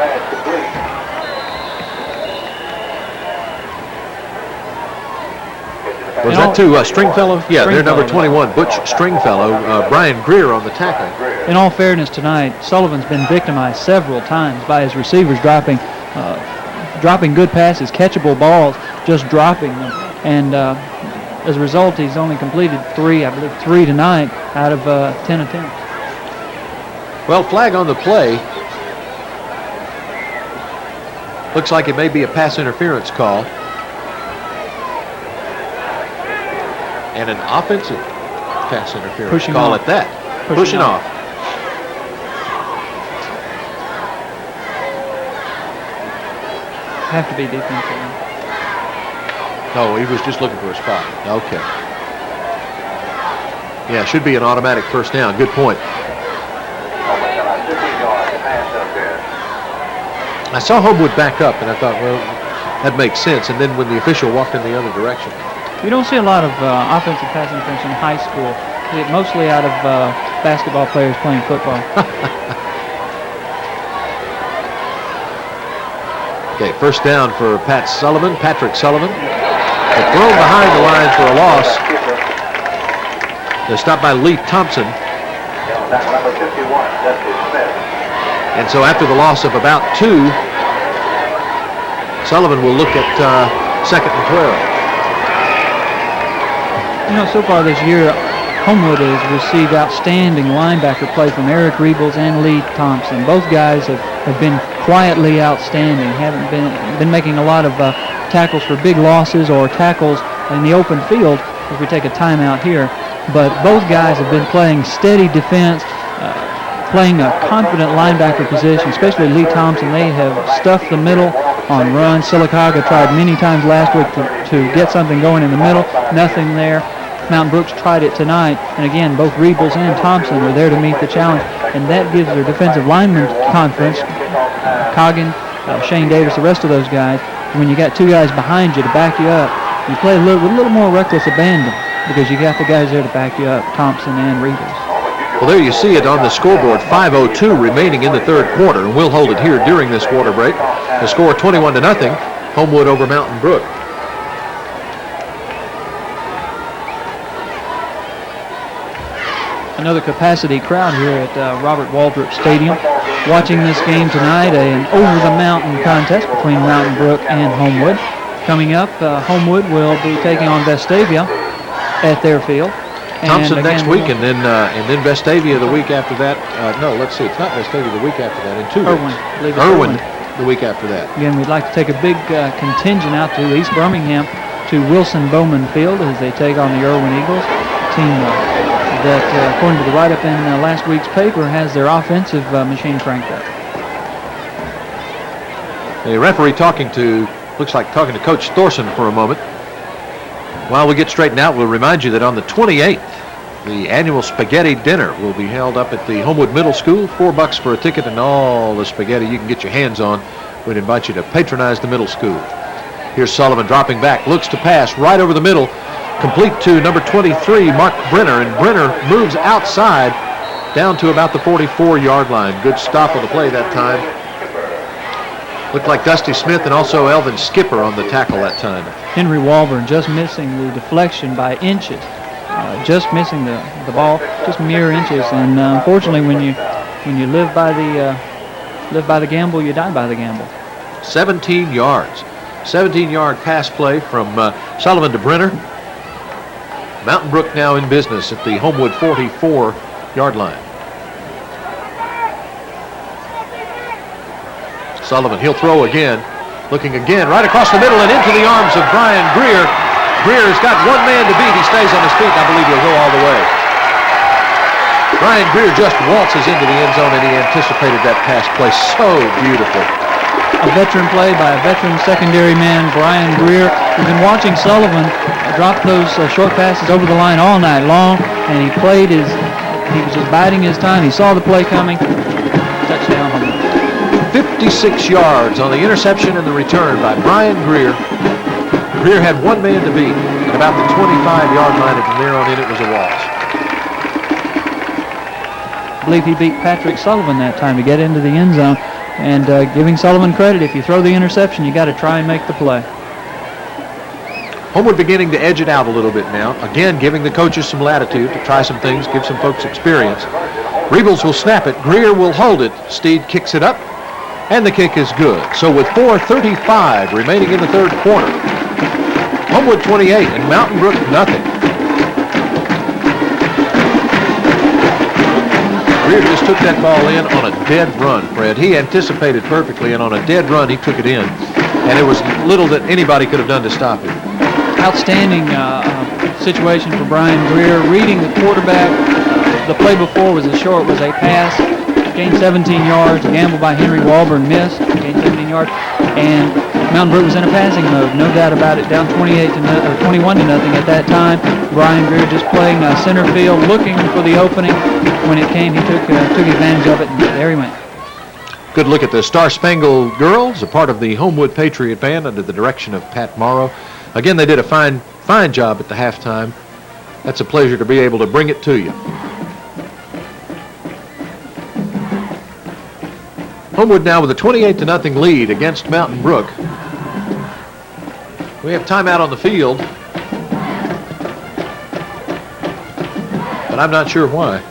Was that to Stringfellow? Yeah, they're number 21, Butch Stringfellow. Brian Greer on the tackle. In all fairness tonight, Sullivan's been victimized several times by his receivers dropping good passes, catchable balls, just dropping them. And as a result, he's only completed 3 tonight out of 10 attempts. Well, flag on the play. Looks like it may be a pass interference call. And an offensive pass interference call at that. Pushing off. Have to be defensive. No, he was just looking for a spot. Okay. Yeah, should be an automatic first down. Good point. I saw Homewood back up, and I thought, well, that makes sense. And then when the official walked in the other direction. You don't see a lot of offensive pass interference in high school. You see it mostly out of basketball players playing football. Okay, first down for Patrick Sullivan. They're thrown behind the line for a loss. They're stopped by Lee Thompson. And so after the loss of about 2, Sullivan will look at 2nd and 12. You know, so far this year, Homewood has received outstanding linebacker play from Eric Rebels and Lee Thompson. Both guys have been quietly outstanding, haven't been making a lot of tackles for big losses or tackles in the open field if we take a timeout here. But both guys have been playing steady defense, playing a confident linebacker position, especially Lee Thompson. They have stuffed the middle on runs. Sylacauga tried many times last week to get something going in the middle. Nothing there. Mountain Brook's tried it tonight, and again, both Rebels and Thompson are there to meet the challenge, and that gives their defensive lineman confidence. Coggin, Shane Davis, the rest of those guys. When you got 2 guys behind you to back you up, you play with a little more reckless abandon because you got the guys there to back you up, Thompson and Rebels. Well, there you see it on the scoreboard, 5:02 remaining in the 3rd quarter, and we'll hold it here during this quarter break. The score 21-0, Homewood over Mountain Brook. Another capacity crowd here at Robert Waldrop Stadium. Watching this game tonight, an over-the-mountain contest between Mountain Brook and Homewood. Coming up, Homewood will be taking on Vestavia at their field. Thompson next week, and then Vestavia the week after that. No, let's see, it's not Vestavia the week after that. In 2 weeks. Irwin the week after that. Again, we'd like to take a big contingent out to East Birmingham to Wilson Bowman Field as they take on the Irwin Eagles, team that, according to the write-up in last week's paper, has their offensive machine cranked up. The referee looks like talking to Coach Thorson for a moment. While we get straightened out, we'll remind you that on the 28th, the annual spaghetti dinner will be held up at the Homewood Middle School. $4 for a ticket and all the spaghetti you can get your hands on. We'd invite you to patronize the middle school. Here's Sullivan dropping back, looks to pass right over the middle, complete to number 23, Mark Brenner, and Brenner moves outside down to about the 44-yard line. Good stop of the play that time. Looked like Dusty Smith and also Elvin Skipper on the tackle that time. Henry Walburn just missing the deflection by inches, just missing the ball, just mere inches. And unfortunately, when you live by the gamble, you die by the gamble. 17 yards, 17-yard pass play from Sullivan to Brenner. Mountain Brook now in business at the Homewood 44-yard line. Sullivan, he'll throw again. Looking again, right across the middle and into the arms of Brian Greer. Greer's got 1 man to beat. He stays on his feet, and I believe he'll go all the way. Brian Greer just waltzes into the end zone, and he anticipated that pass play so beautiful. A veteran play by a veteran secondary man, Brian Greer. We've been watching Sullivan drop those short passes over the line all night long, and he was just biding his time. He saw the play coming. Touchdown, Homewood. 56 yards on the interception and the return by Brian Greer. Greer had 1 man to beat at about the 25-yard line, and from there on in it was a waltz. I believe he beat Patrick Sullivan that time to get into the end zone. And giving Sullivan credit, if you throw the interception, you got to try and make the play. Homewood beginning to edge it out a little bit now. Again, giving the coaches some latitude to try some things, give some folks experience. Rebels will snap it. Greer will hold it. Steed kicks it up, and the kick is good. So with 4:35 remaining in the 3rd quarter, Homewood 28 and Mountain Brook nothing. Greer just took that ball in on a dead run, Fred. He anticipated perfectly, and on a dead run, he took it in. And it was little that anybody could have done to stop him. Outstanding situation for Brian Greer. Reading the quarterback. The play before was a pass. Gained 17 yards. Gamble by Henry Walburn missed. Gained 17 yards. And Mountain Brook was in a passing mode, no doubt about it. Down 21 to nothing at that time. Brian Greer just playing center field, looking for the opening. When it came, he took advantage of it, and there he went. Good look at the Star Spangled Girls, a part of the Homewood Patriot Band under the direction of Pat Morrow. Again, they did a fine job at the halftime. That's a pleasure to be able to bring it to you. Homewood now with a 28-0 lead against Mountain Brook. We have timeout on the field, but I'm not sure why.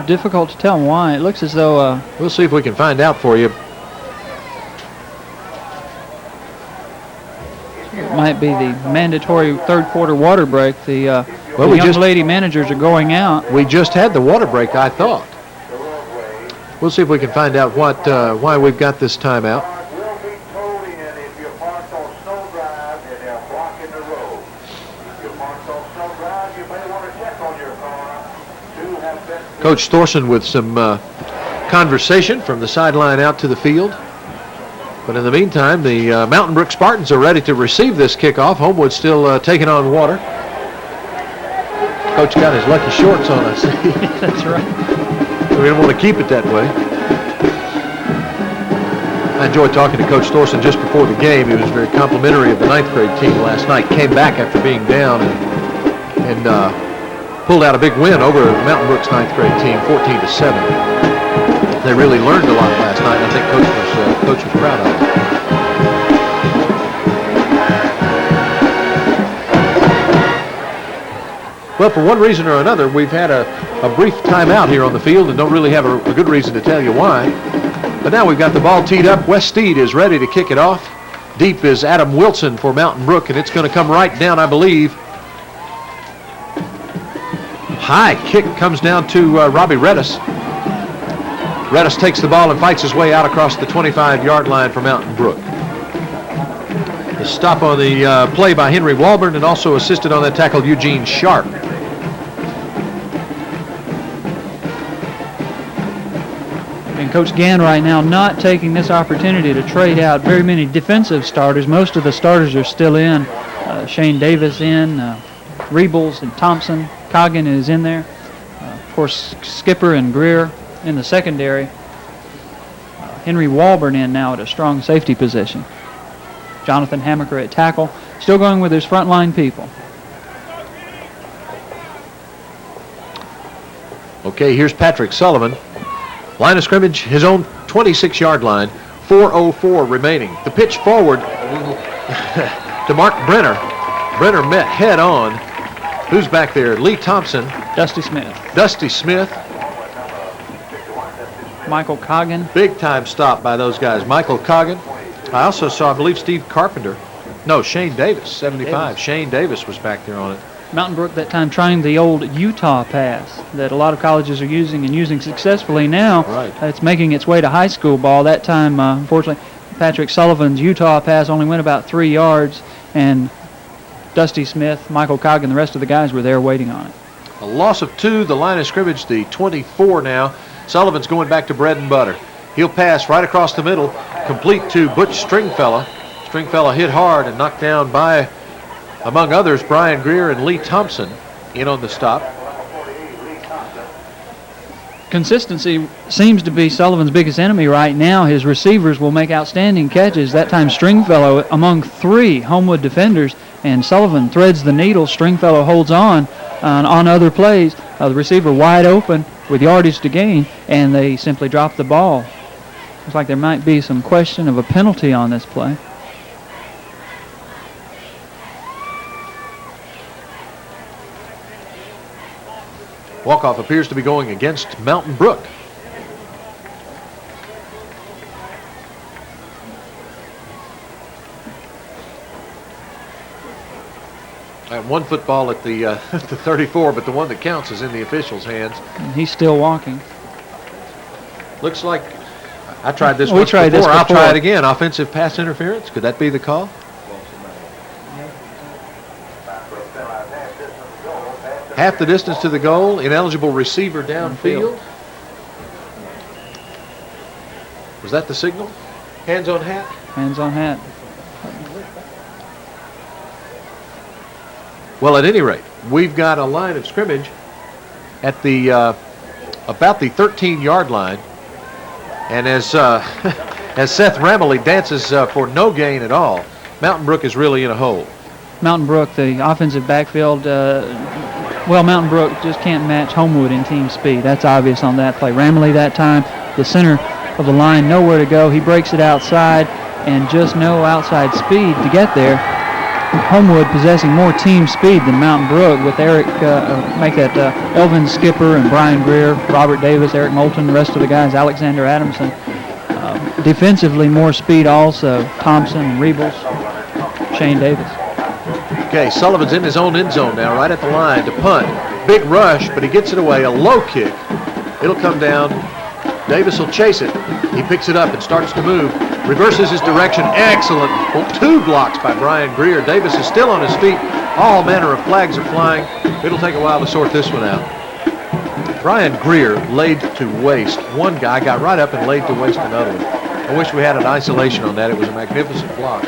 Difficult to tell why. It looks as though... We'll see if we can find out for you. It might be the mandatory third quarter water break. The young lady managers are going out. We just had the water break, I thought. We'll see if we can find out why we've got this timeout. Coach Thorson with some conversation from the sideline out to the field. But in the meantime, the Mountain Brook Spartans are ready to receive this kickoff. Homewood still taking on water. Coach got his lucky shorts on, I see. That's right. We don't want to keep it that way. I enjoyed talking to Coach Thorson just before the game. He was very complimentary of the 9th grade team last night. Came back after being down and pulled out a big win over Mountain Brook's 9th grade team, 14-7. They really learned a lot last night. I think Coach was proud of it. Well, for one reason or another, we've had a brief timeout here on the field and don't really have a good reason to tell you why. But now we've got the ball teed up. Wes Steed is ready to kick it off. Deep is Adam Wilson for Mountain Brook, and it's going to come right down, I believe. High kick comes down to Robbie Redis. Redis takes the ball and fights his way out across the 25-yard line for Mountain Brook. The stop on the play by Henry Walburn, and also assisted on that tackle Eugene Sharp. And Coach Gann right now not taking this opportunity to trade out very many defensive starters. Most of the starters are still in. Shane Davis in, Rebels and Thompson. Coggin is in there. Of course, Skipper and Greer in the secondary. Henry Walburn in now at a strong safety position. Jonathan Hammaker at tackle. Still going with his frontline people. Okay, here's Patrick Sullivan. Line of scrimmage, his own 26-yard line. 4:04 remaining. The pitch forward to Mark Brenner. Brenner met head on. Who's back there? Lee Thompson. Dusty Smith. Dusty Smith. Michael Coggin. Big time stop by those guys. Michael Coggin. I also saw, I believe, Steve Carpenter. No, Shane Davis, 75. Shane Davis was back there on it. Mountain Brook that time trying the old Utah pass that a lot of colleges are using and using successfully now. Right. It's making its way to high school ball. That time, unfortunately, Patrick Sullivan's Utah pass only went about 3 yards, and Dusty Smith, Michael Coggin, the rest of the guys were there waiting on it. A loss of 2, the line of scrimmage, the 24 now. Sullivan's going back to bread and butter. He'll pass right across the middle, complete to Butch Stringfellow. Stringfellow hit hard and knocked down by, among others, Brian Greer and Lee Thompson in on the stop. Consistency seems to be Sullivan's biggest enemy right now. His receivers will make outstanding catches. That time Stringfellow among 3 Homewood defenders, and Sullivan threads the needle. Stringfellow holds on other plays. The receiver wide open with yardage to gain, and they simply drop the ball. Looks like there might be some question of a penalty on this play. Walkoff appears to be going against Mountain Brook. One football at the the 34, but the one that counts is in the official's hands. And he's still walking. Looks like I tried this We once tried before. this I'll try before. it again. Offensive pass interference. Could that be the call? Half the distance to the goal. Ineligible receiver downfield. Was that the signal? Hands on hat? Hands on hat. Well, at any rate, we've got a line of scrimmage at the about the 13-yard line, and as as Seth Ramley dances for no gain at all, Mountain Brook is really in a hole. Mountain Brook, the offensive backfield, well, Mountain Brook just can't match Homewood in team speed. That's obvious on that play. Ramley that time, the center of the line, nowhere to go. He breaks it outside, and just no outside speed to get there. Homewood possessing more team speed than Mountain Brook, with Eric, Elvin Skipper and Brian Greer, Robert Davis, Eric Moulton, the rest of the guys, Alexander Adamson. Defensively, more speed also. Thompson, Rebels, Shane Davis. Okay, Sullivan's in his own end zone now, right at the line to punt. Big rush, but he gets it away. A low kick. It'll come down. Davis will chase it. He picks it up and starts to move. Reverses his direction. Excellent. Well, 2 blocks by Brian Greer. Davis is still on his feet. All manner of flags are flying. It'll take a while to sort this one out. Brian Greer laid to waste. One guy got right up and laid to waste another one. I wish we had an isolation on that. It was a magnificent block.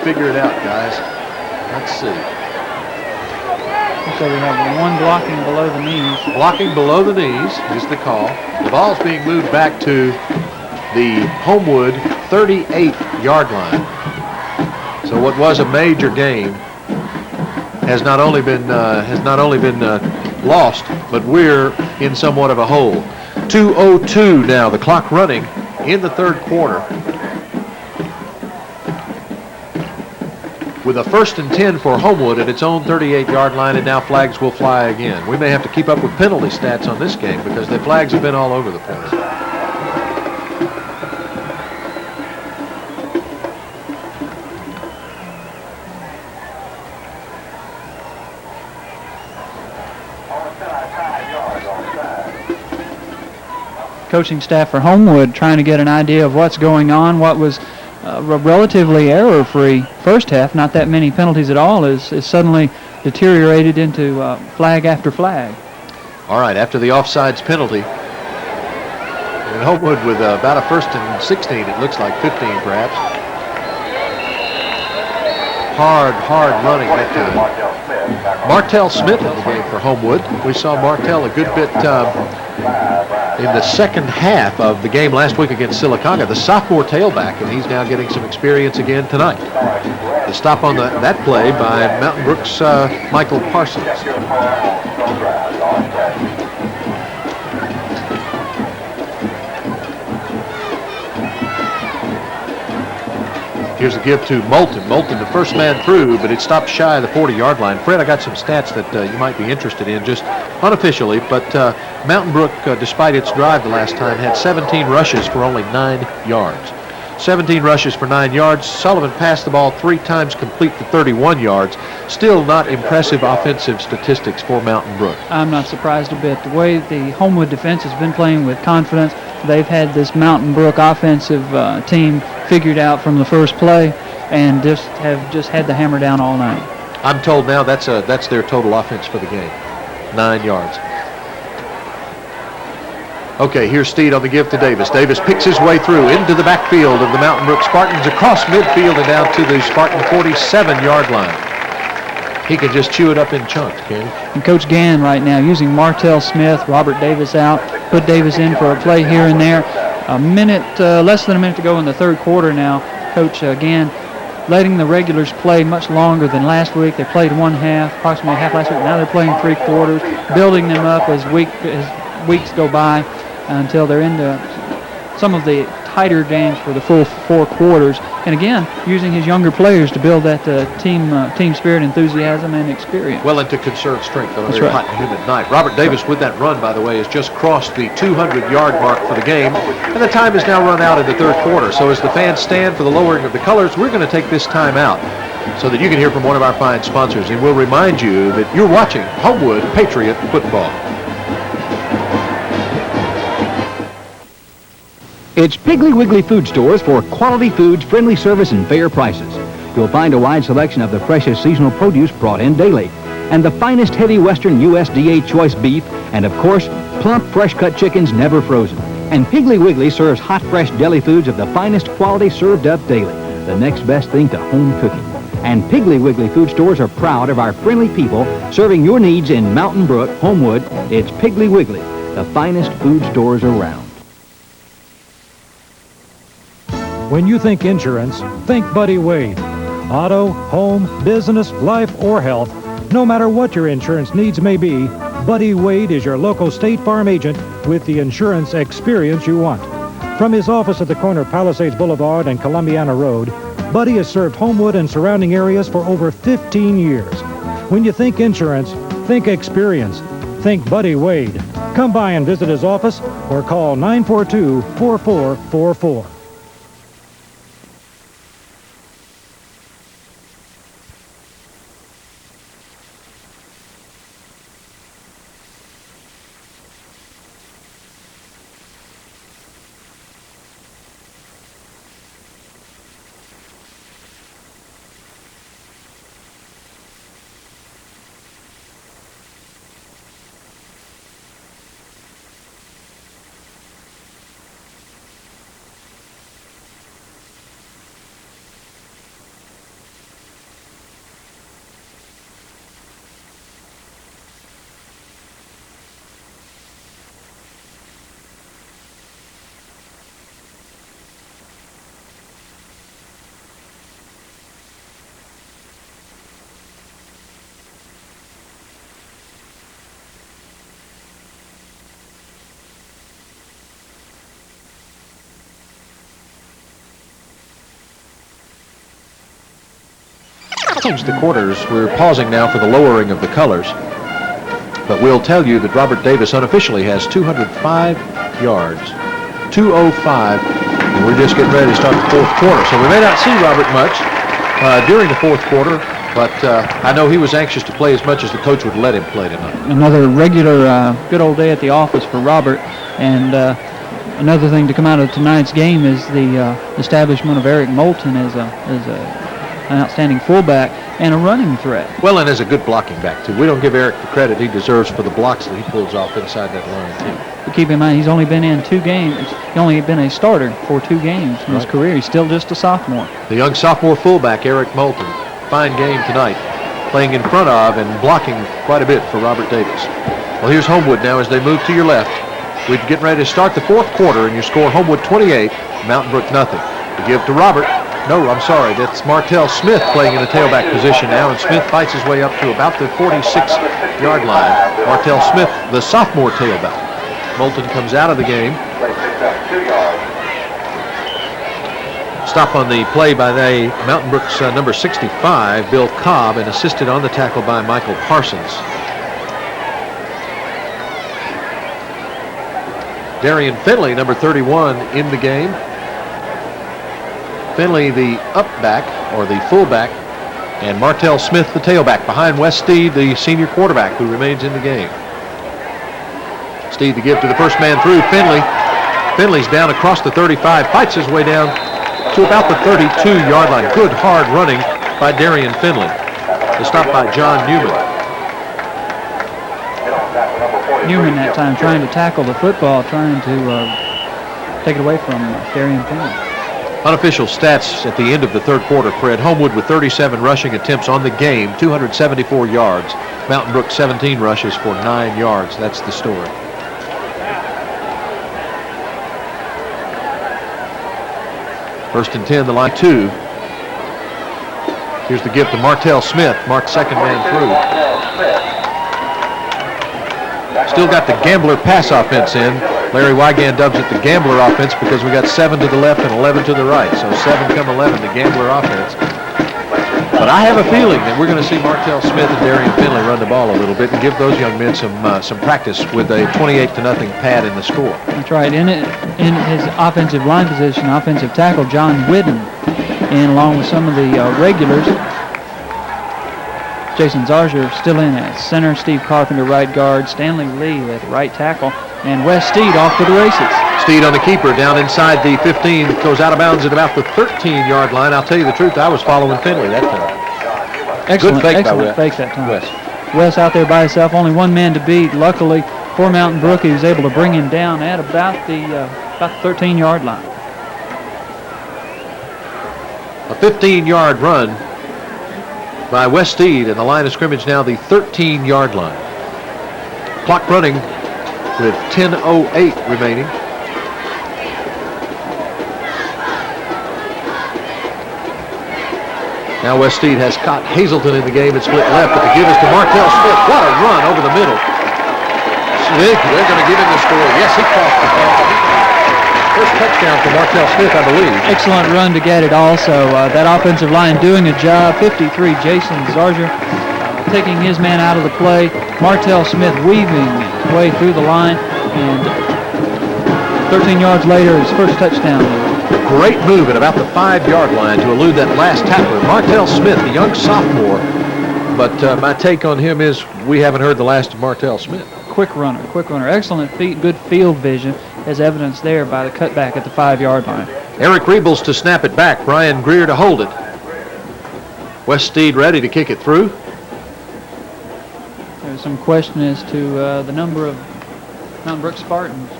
Figure it out, guys. Let's see. So we have one blocking below the knees. Blocking below the knees is the call. The ball's being moved back to the Homewood 38-yard line. So what was a major game has not only been lost, but we're in somewhat of a hole. 2:02 now. The clock running in the third quarter. With a 1st and 10 for Homewood at its own 38-yard line, and now flags will fly again. We may have to keep up with penalty stats on this game because the flags have been all over the place. Coaching staff for Homewood trying to get an idea of what's going on. What was a relatively error-free first half, not that many penalties at all, is suddenly deteriorated into flag after flag. All right, after the offsides penalty, and Homewood with about a 1st and 16, it looks like 15 perhaps. Hard running that time. Martell Smith in the game for Homewood. We saw Martell a good bit in the second half of the game last week against Sylacauga, the sophomore tailback, and he's now getting some experience again tonight. The stop on that play by Mountain Brook's Michael Parsons. Here's a give to Moulton. Moulton, the first man through, but it stopped shy of the 40-yard line. Fred, I got some stats that you might be interested in, just unofficially, but Mountain Brook, despite its drive the last time, had 17 rushes for only 9 yards. 17 rushes for 9 yards. Sullivan passed the ball 3 times, complete for 31 yards. Still not impressive offensive statistics for Mountain Brook. I'm not surprised a bit. The way the Homewood defense has been playing with confidence, they've had this Mountain Brook offensive team figured out from the first play, and have had the hammer down all night. I'm told now that's their total offense for the game, 9 yards. Okay, here's Steed on the give to Davis. Davis picks his way through into the backfield of the Mountain Brook Spartans, across midfield and down to the Spartan 47-yard line. He can just chew it up in chunks, Kenny. And Coach Gann right now using Martell Smith, Robert Davis out, put Davis in for a play here and there. Less than a minute to go in the third quarter now. Coach Gann letting the regulars play much longer than last week. They played approximately half last week. Now they're playing 3 quarters, building them up as weeks go by until they're into some of the tighter games for the full 4 quarters. And again, using his younger players to build that team spirit, enthusiasm, and experience. Well, and to conserve strength on a That's very right. hot and humid night. Robert Davis with that run, by the way, has just crossed the 200-yard mark for the game, and the time has now run out in the 3rd quarter. So as the fans stand for the lowering of the colors, we're going to take this time out so that you can hear from one of our fine sponsors, and we'll remind you that you're watching Homewood Patriot football. It's Piggly Wiggly food stores for quality foods, friendly service, and fair prices. You'll find a wide selection of the freshest seasonal produce brought in daily, and the finest heavy Western USDA choice beef, and of course, plump, fresh-cut chickens never frozen. And Piggly Wiggly serves hot, fresh deli foods of the finest quality served up daily, the next best thing to home cooking. And Piggly Wiggly food stores are proud of our friendly people serving your needs in Mtn Brook, Homewood. It's Piggly Wiggly, the finest food stores around. When you think insurance, think Buddy Wade. Auto, home, business, life, or health, no matter what your insurance needs may be, Buddy Wade is your local State Farm agent with the insurance experience you want. From his office at the corner of Palisades Boulevard and Columbiana Road, Buddy has served Homewood and surrounding areas for over 15 years. When you think insurance, think experience. Think Buddy Wade. Come by and visit his office or call 942-4444. Change the quarters. We're pausing now for the lowering of the colors. But we'll tell you that Robert Davis unofficially has 205 yards. 205. And we're just getting ready to start the 4th quarter. So we may not see Robert much during the 4th quarter, but I know he was anxious to play as much as the coach would let him play tonight. Another regular good old day at the office for Robert. And another thing to come out of tonight's game is the establishment of Eric Moulton as an outstanding fullback and a running threat. Well, and as a good blocking back, too. We don't give Eric the credit he deserves for the blocks that he pulls off inside that line, too. But keep in mind, he's only been in 2 games. He's only been a starter for 2 games in his career. He's still just a sophomore. The young sophomore fullback, Eric Moulton. Fine game tonight, playing in front of and blocking quite a bit for Robert Davis. Well, here's Homewood now as they move to your left. We're getting ready to start the 4th quarter, and your score, Homewood 28, Mtn Brook nothing. To give to Robert. No, I'm sorry, that's Martell Smith playing in the tailback position now, and Smith fights his way up to about the 46-yard line. Martell Smith, the sophomore tailback. Moulton comes out of the game. Stop on the play by Mtn Brook's number 65, Bill Cobb, and assisted on the tackle by Michael Parsons. Darian Finley, number 31, in the game. Finley, the up back, or the fullback, and Martell Smith, the tailback, behind Wes Steed, the senior quarterback, who remains in the game. Steed to give to the first man through, Finley. Finley's down across the 35, fights his way down to about the 32-yard line. Good hard running by Darian Finley. The stop by John Newman. Newman that time trying to tackle the football, trying to take it away from Darian Finley. Unofficial stats at the end of the 3rd quarter, Fred. Homewood with 37 rushing attempts on the game, 274 yards. Mtn Brook 17 rushes for 9 yards. That's the story. First and 10, the line 2. Here's the give to Martell Smith. Mark's second man through. Still got the Gambler pass offense in Larry Wygand dubs it the Gambler offense because we got 7 to the left and 11 to the right. So 7 come 11, the Gambler offense. But I have a feeling that we're going to see Martell Smith and Darian Finley run the ball a little bit and give those young men some practice with a 28-0 pad in the score. That's right. In his offensive line position, offensive tackle John Whidden, and along with some of the regulars, Jason Zarger still in at center, Steve Carpenter right guard, Stanley Lee at right tackle, and Wes Steed off to the races. Steed on the keeper down inside the 15, goes out of bounds at about the 13-yard line. I'll tell you the truth, I was following Finley that time. Excellent, Good fake excellent by fake that time. Wes. Wes out there by himself, only one man to beat. Luckily for Mountain Brook, he was able to bring him down at about the 13-yard line. A 15-yard run by Wes Steed, and the line of scrimmage now the 13-yard line. Clock running with 10:08 remaining. Now Wes Steed has caught Hazelton in the game and split left, but to give us to Martell Smith. What a run over the middle. They're going to give him the score. Yes, he crossed the ball. First touchdown for Martell Smith, I believe. Excellent run to get it also. That offensive line doing a job. 53, Jason Zarger taking his man out of the play. Martell Smith weaving his way through the line, and 13 yards later, his first touchdown. Great move at about the 5-yard line to elude that last tackler. Martell Smith, the young sophomore. But my take on him is we haven't heard the last of Martell Smith. Quick runner. Excellent feet, good field vision, as evidenced there by the cutback at the 5-yard line. Eric Rebels to snap it back. Brian Greer to hold it. Wes Steed ready to kick it through. There's some question as to the number of Mountain Brook Spartans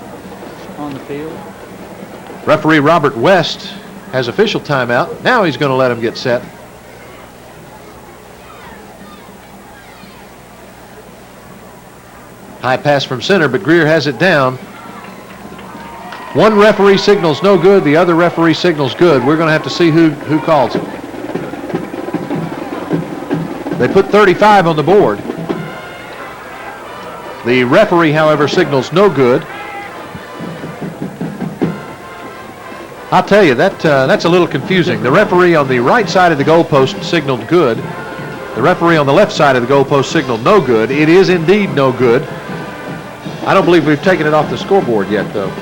on the field. Referee Robert West has official timeout. Now he's going to let him get set. High pass from center, but Greer has it down. One referee signals no good, the other referee signals good. We're going to have to see who calls it. They put 35 on the board. The referee, however, signals no good. I'll tell you, that's a little confusing. The referee on the right side of the goalpost signaled good. The referee on the left side of the goalpost signaled no good. It is indeed no good. I don't believe we've taken it off the scoreboard yet, though.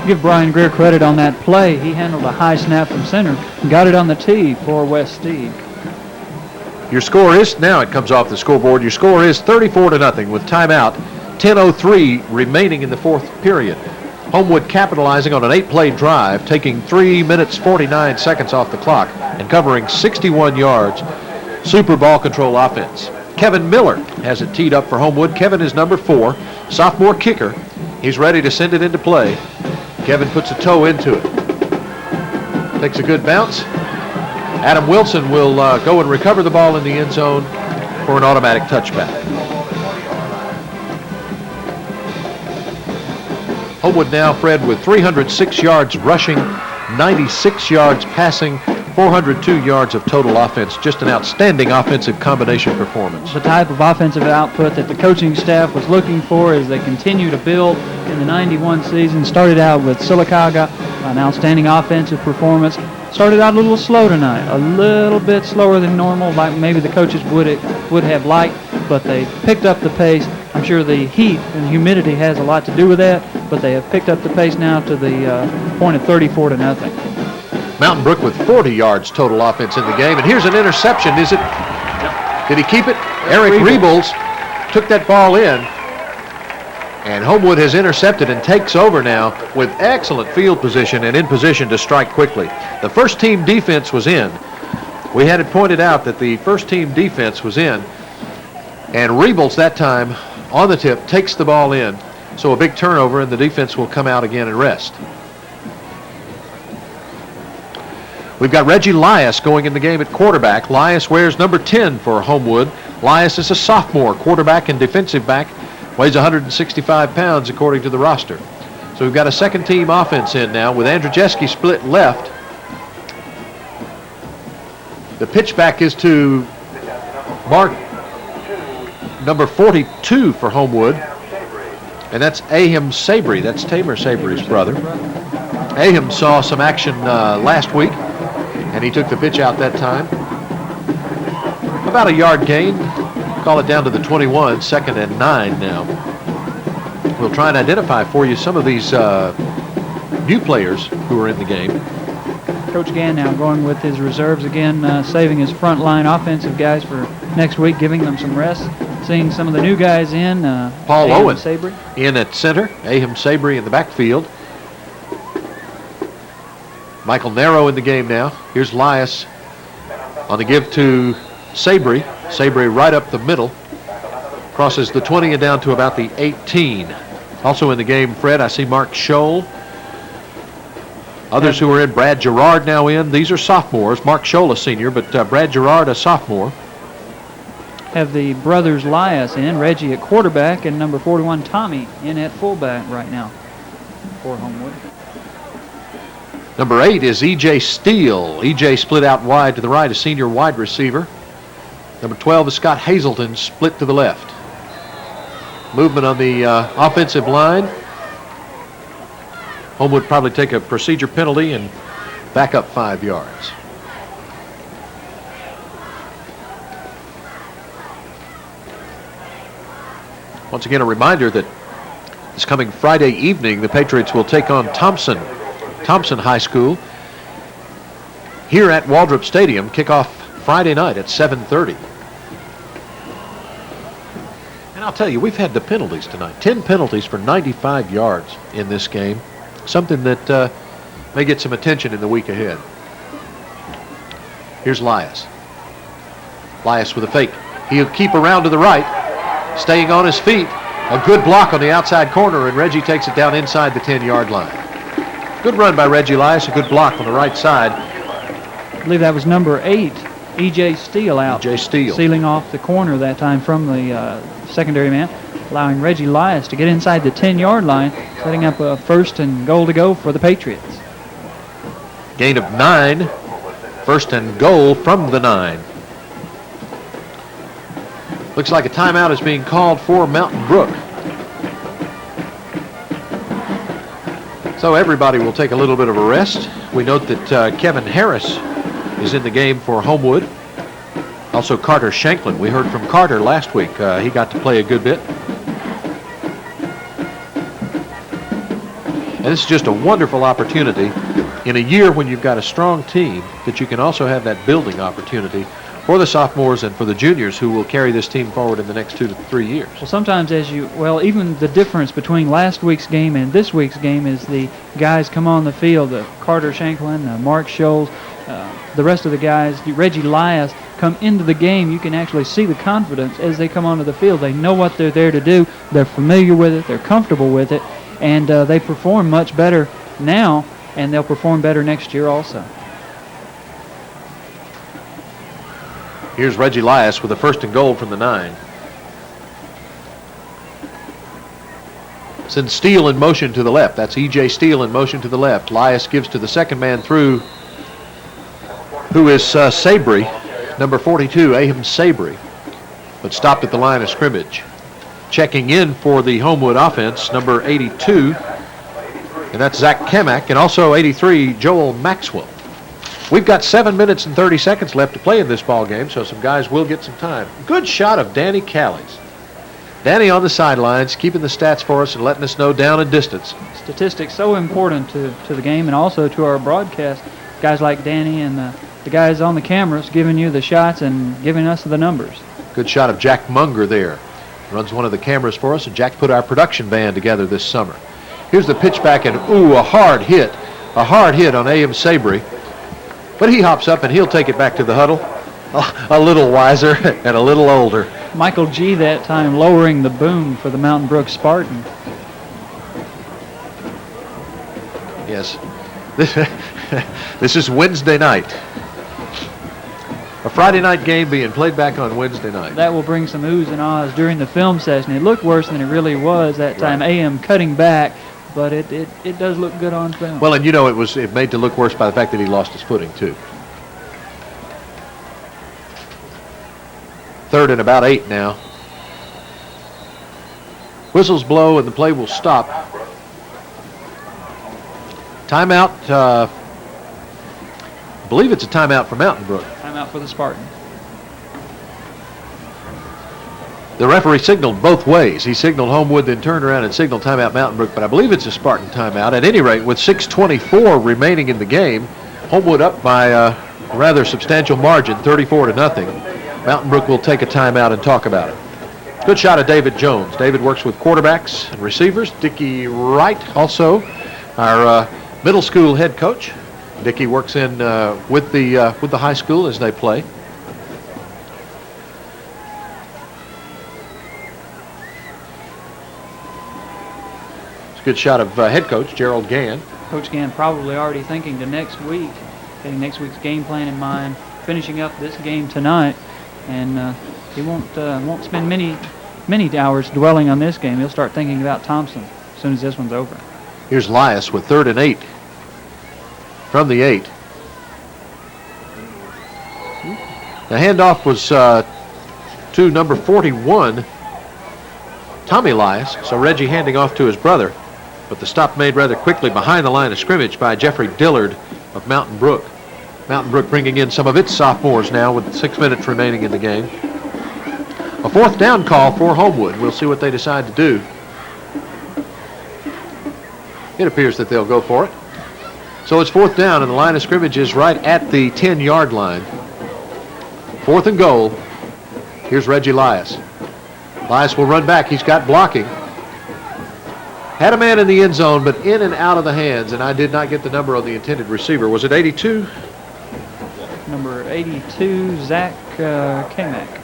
Give Brian Greer credit on that play. He handled a high snap from center and got it on the tee for Wes Steed. Your score is, now it comes off the scoreboard, your score is 34-0 with timeout. 10:03 remaining in the fourth period. Homewood capitalizing on an 8-play drive, taking 3 minutes 49 seconds off the clock and covering 61 yards. Super ball control offense. Kevin Miller has it teed up for Homewood. Kevin is number 4, sophomore kicker. He's ready to send it into play. Kevin puts a toe into it. Takes a good bounce. Adam Wilson will go and recover the ball in the end zone for an automatic touchback. Homewood now, Fred, with 306 yards rushing, 96 yards passing, 402 yards of total offense. Just an outstanding offensive combination performance. The type of offensive output that the coaching staff was looking for as they continue to build in the 91 season. Started out with Sylacauga, an outstanding offensive performance. Started out a little slow tonight, a little bit slower than normal, like maybe the coaches would have liked, but they picked up the pace. I'm sure the heat and humidity has a lot to do with that, but they have picked up the pace now to the point of 34-0. Mountain Brook with 40 yards total offense in the game. And here's an interception. Is it? Did he keep it? Eric Rebels took that ball in. And Homewood has intercepted and takes over now with excellent field position and in position to strike quickly. The first team defense was in. We had it pointed out that the first team defense was in. And Rebels that time on the tip takes the ball in. So a big turnover and the defense will come out again and rest. We've got Reggie Lias going in the game at quarterback. Lias wears number 10 for Homewood. Lias is a sophomore quarterback and defensive back. Weighs 165 pounds according to the roster. So we've got a second team offense in now with Andrzejewski split left. The pitch back is to Mark, number 42 for Homewood. And that's Ahim Sabry. That's Tamer Sabry's brother. Ahim saw some action last week, and he took the pitch out that time. About a yard gain. Call it down to the 21, 2nd and 9 now. We'll try and identify for you some of these new players who are in the game. Coach Gann now going with his reserves again, saving his front line offensive guys for next week, giving them some rest. Seeing some of the new guys in. Paul Ahim Owen Sabry in at center. Ahim Sabry in the backfield. Michael Narrow in the game now. Here's Lias on the give to Sabry. Sabry right up the middle. Crosses the 20 and down to about the 18. Also in the game, Fred, I see Mark Scholl. Others who are in, Brad Gerard now in. These are sophomores. Mark Scholl a senior, but Brad Gerard a sophomore. have the brothers Lias in, Reggie at quarterback, and number 41 Tommy in at fullback right now for Homewood. Number 8 is E.J. Steele. E.J. split out wide to the right, a senior wide receiver. Number 12 is Scott Hazelton, split to the left. Movement on the offensive line. Homewood probably take a procedure penalty and back up 5 yards. Once again, a reminder that this coming Friday evening, the Patriots will take on Thompson High School here at Waldrop Stadium. Kickoff Friday night at 7:30. And I'll tell you, we've had the penalties tonight. 10 penalties for 95 yards in this game. Something that may get some attention in the week ahead. Here's Lias. Lias with a fake. He'll keep around to the right, staying on his feet. A good block on the outside corner, and Reggie takes it down inside the 10-yard line. Good run by Reggie Lias, a good block on the right side. I believe that was number 8, E.J. Steele out. E.J. Steele. Sealing off the corner that time from the secondary man, allowing Reggie Lias to get inside the 10-yard line, setting up a 1st and goal to go for the Patriots. Gain of 9, 1st and goal from the 9. Looks like a timeout is being called for Mountain Brook. So everybody will take a little bit of a rest. We note that Kevin Harris is in the game for Homewood. Also Carter Shanklin. We heard from Carter last week. He got to play a good bit. And this is just a wonderful opportunity in a year when you've got a strong team that you can also have that building opportunity for the sophomores and for the juniors who will carry this team forward in the next 2 to 3 years. Well, sometimes even the difference between last week's game and this week's game is the guys come on the field, Carter Shanklin, Mark Scholes, the rest of the guys, Reggie Lias, come into the game. You can actually see the confidence as they come onto the field. They know what they're there to do. They're familiar with it. They're comfortable with it. And they perform much better now, and they'll perform better next year also. Here's Reggie Lias with a 1st and goal from the 9. Sends Steele in motion to the left. That's E.J. Steele in motion to the left. Lias gives to the second man through, who is Sabry, number 42, Ahim Sabry, but stopped at the line of scrimmage. Checking in for the Homewood offense, number 82, and that's Zach Kamak, and also 83, Joel Maxwell. We've got 7 minutes and 30 seconds left to play in this ball game, so some guys will get some time. Good shot of Danny Callies. Danny on the sidelines, keeping the stats for us and letting us know down and distance. Statistics so important to the game and also to our broadcast. Guys like Danny and the guys on the cameras giving you the shots and giving us the numbers. Good shot of Jack Munger there. Runs one of the cameras for us, and Jack put our production band together this summer. Here's the pitch back, and a hard hit on Ahim Sabry. But he hops up and he'll take it back to the huddle. A little wiser and a little older. Michael G. that time lowering the boom for the Mountain Brook Spartan. Yes. This is Wednesday night. A Friday night game being played back on Wednesday night. That will bring some oohs and ahs during the film session. It looked worse than it really was that time. Right. AM cutting back. But it does look good on film. Well, and you know, it made to look worse by the fact that he lost his footing, too. 3rd and about 8 now. Whistles blow and the play will stop. Timeout. I believe it's a timeout for Mountain Brook. Timeout for the Spartans. The referee signaled both ways. He signaled Homewood, then turned around and signaled timeout Mountain Brook, but I believe it's a Spartan timeout. At any rate, with 6:24 remaining in the game, Homewood up by a rather substantial margin, 34-0. Mountain Brook will take a timeout and talk about it. Good shot of David Jones. David works with quarterbacks and receivers. Dickie Wright, also our middle school head coach. Dickie works in with the high school as they play. Good shot of head coach Gerald Gann. Coach Gann probably already thinking to next week, getting next week's game plan in mind, finishing up this game tonight, and he won't spend many hours dwelling on this game. He'll start thinking about Thompson as soon as this one's over. Here's Lias with 3rd and 8 from the 8. The handoff was to number 41, Tommy Lias. So Reggie handing off to his brother. But the stop made rather quickly behind the line of scrimmage by Jeffrey Dillard of Mountain Brook. Mountain Brook bringing in some of its sophomores now with 6 minutes remaining in the game. A 4th down call for Homewood. We'll see what they decide to do. It appears that they'll go for it. So it's 4th down, and the line of scrimmage is right at the 10-yard line. 4th and goal. Here's Reggie Lias. Lias will run back. He's got blocking. Had a man in the end zone, but in and out of the hands, and I did not get the number on the intended receiver. Was it 82? Number 82, Zach Kamak.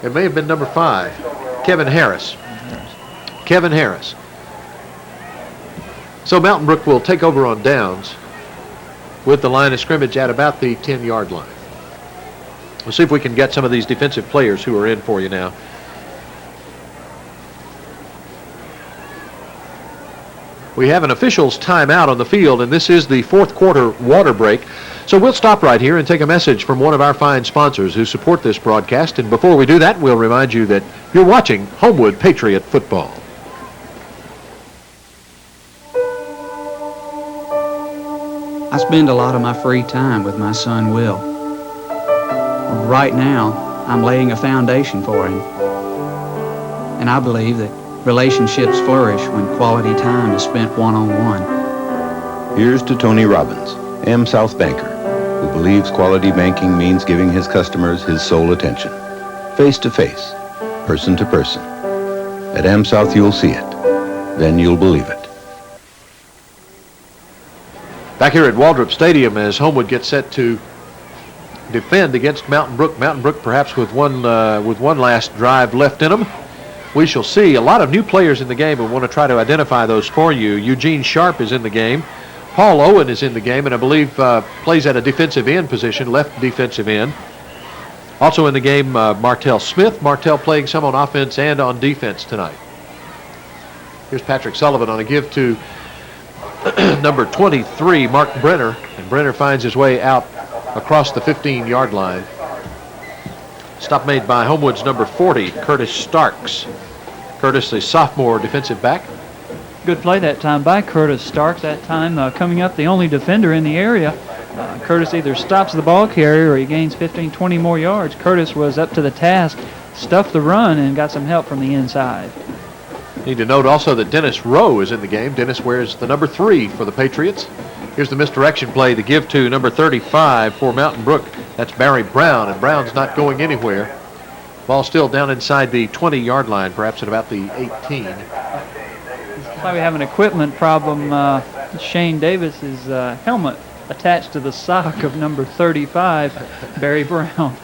It may have been number 5, Kevin Harris. Kevin Harris. So Mountain Brook will take over on downs with the line of scrimmage at about the 10-yard line. We'll see if we can get some of these defensive players who are in for you now. We have an official's timeout on the field, and this is the 4th quarter water break. So we'll stop right here and take a message from one of our fine sponsors who support this broadcast. And before we do that, we'll remind you that you're watching Homewood Patriot football. I spend a lot of my free time with my son, Will. Right now, I'm laying a foundation for him. And I believe that relationships flourish when quality time is spent one-on-one. Here's to Tony Robbins, AmSouth banker, who believes quality banking means giving his customers his sole attention. Face to face, person to person. At AmSouth you'll see it. Then you'll believe it. Back here at Waldrop Stadium as Homewood gets set to defend against Mountain Brook. Mountain Brook perhaps with one last drive left in them. We shall see. A lot of new players in the game. We want to try to identify those for you. Eugene Sharp is in the game. Paul Owen is in the game, and I believe plays at a defensive end position, left defensive end. Also in the game, Martell Smith. Martell playing some on offense and on defense tonight. Here's Patrick Sullivan on a give to number 23, Mark Brenner. And Brenner finds his way out across the 15-yard line. Stop made by Homewood's number 40, Curtis Starks. Curtis, a sophomore defensive back. Good play that time by Curtis Starks. That time coming up the only defender in the area. Curtis either stops the ball carrier or he gains 15, 20 more yards. Curtis was up to the task, stuffed the run, and got some help from the inside. Need to note also that Dennis Rowe is in the game. Dennis wears the number 3 for the Patriots. Here's the misdirection play, the give to number 35 for Mountain Brook. That's Barry Brown, and Brown's not going anywhere. Ball still down inside the 20-yard line, perhaps at about the 18. Looks like we have an equipment problem. Shane Davis's helmet attached to the sock of number 35, Barry Brown.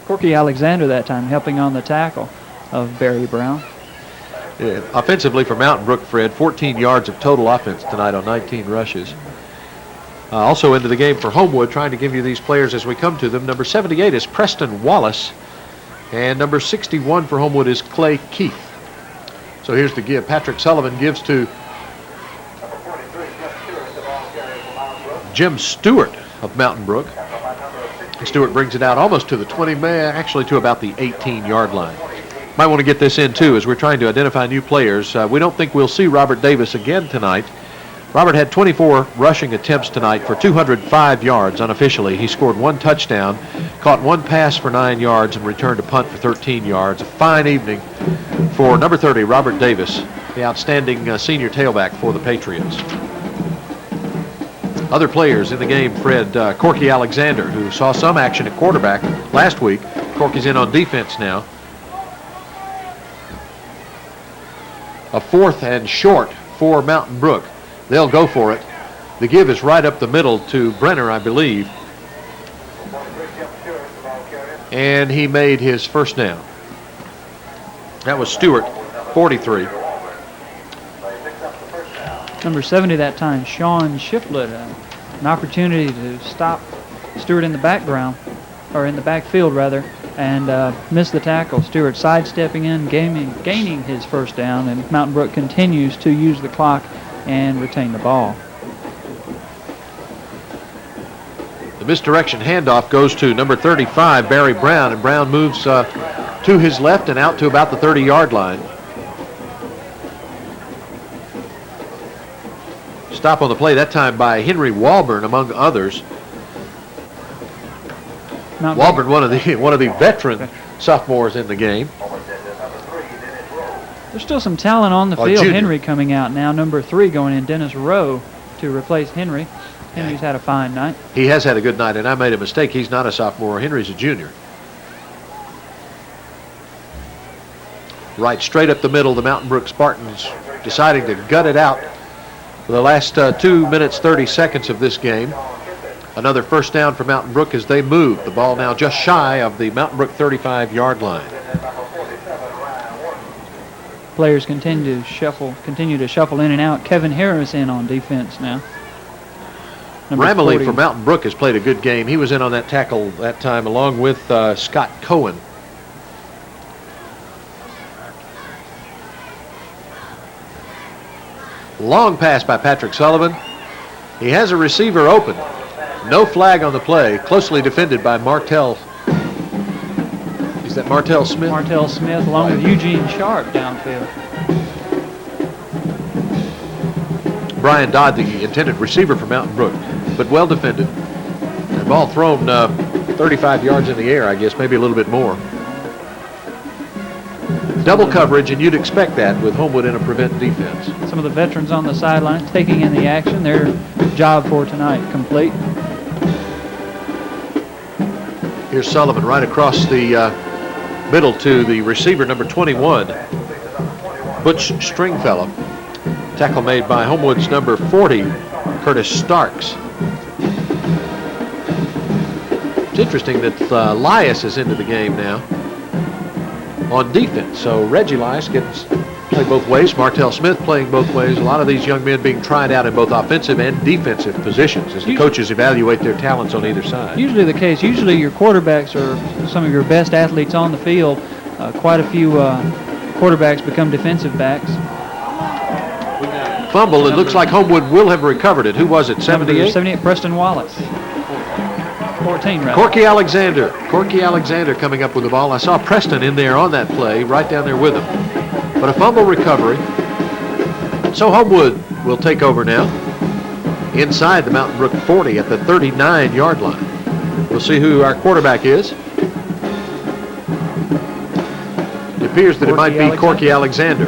Corky Alexander that time helping on the tackle of Barry Brown. Yeah, offensively for Mountain Brook, Fred, 14 yards of total offense tonight on 19 rushes. Also into the game for Homewood, trying to give you these players as we come to them. Number 78 is Preston Wallace, and number 61 for Homewood is Clay Keith. So here's the give. Patrick Sullivan gives to Jim Stewart of Mountain Brook. Stewart brings it out almost to the 20, actually to about the 18-yard line. Might want to get this in, too, as we're trying to identify new players. We don't think we'll see Robert Davis again tonight. Robert had 24 rushing attempts tonight for 205 yards unofficially. He scored 1 touchdown, caught 1 pass for 9 yards, and returned a punt for 13 yards. A fine evening for number 30, Robert Davis, the outstanding senior tailback for the Patriots. Other players in the game, Fred, Corky Alexander, who saw some action at quarterback last week. Corky's in on defense now. A 4th and short for Mountain Brook. They'll go for it. The give is right up the middle to Brenner, I believe. And he made his first down. That was Stewart, 43. Number 70 that time, Sean Shiflett, an opportunity to stop Stewart in the background, or in the backfield rather, and missed the tackle. Stewart sidestepping in, gaining his first down, and Mountain Brook continues to use the clock and retain the ball. The misdirection handoff goes to number 35, Barry Brown, and Brown moves to his left and out to about the 30-yard line. Stop on the play that time by Henry Walburn, among others. Walburn, one of the veteran sophomores in the game. There's still some talent on the field. Junior. Henry coming out now, number 3 going in, Dennis Rowe, to replace Henry. Henry's had a fine night. He has had a good night, and I made a mistake. He's not a sophomore. Henry's a junior. Right straight up the middle, the Mountain Brook Spartans deciding to gut it out for the last 2 minutes, 30 seconds of this game. Another first down for Mountain Brook as they move. The ball now just shy of the Mountain Brook 35-yard line. Players continue to shuffle in and out. Kevin Harris in on defense now. Ramley for Mountain Brook has played a good game. He was in on that tackle that time along with Scott Cohen. Long pass by Patrick Sullivan. He has a receiver open. No flag on the play. Closely defended by Martell. Is that Martell Smith? Martell Smith along with Eugene Sharp downfield. Brian Dodd, the intended receiver for Mountain Brook, but well defended. The ball thrown 35 yards in the air, I guess, maybe a little bit more. Double coverage, and you'd expect that with Homewood in a prevent defense. Some of the veterans on the sideline taking in the action. Their job for tonight complete. Here's Sullivan right across the middle to the receiver, number 21, Butch Stringfellow. Tackle made by Homewood's number 40, Curtis Starks. It's interesting that Lias is into the game now on defense. So Reggie Lias gets play both ways. Martell Smith playing both ways. A lot of these young men being tried out in both offensive and defensive positions as the coaches evaluate their talents on either side. Usually the case. Usually your quarterbacks are some of your best athletes on the field. Quite a few quarterbacks become defensive backs. Fumble. It looks like Homewood will have recovered it. Who was it? 78? 78, Preston Wallace. 14, rather. Corky Alexander. Corky Alexander coming up with the ball. I saw Preston in there on that play, right down there with him. But a fumble recovery. So Homewood will take over now inside the Mountain Brook 40 at the 39-yard line. We'll see who our quarterback is. It appears that it might be Corky Alexander.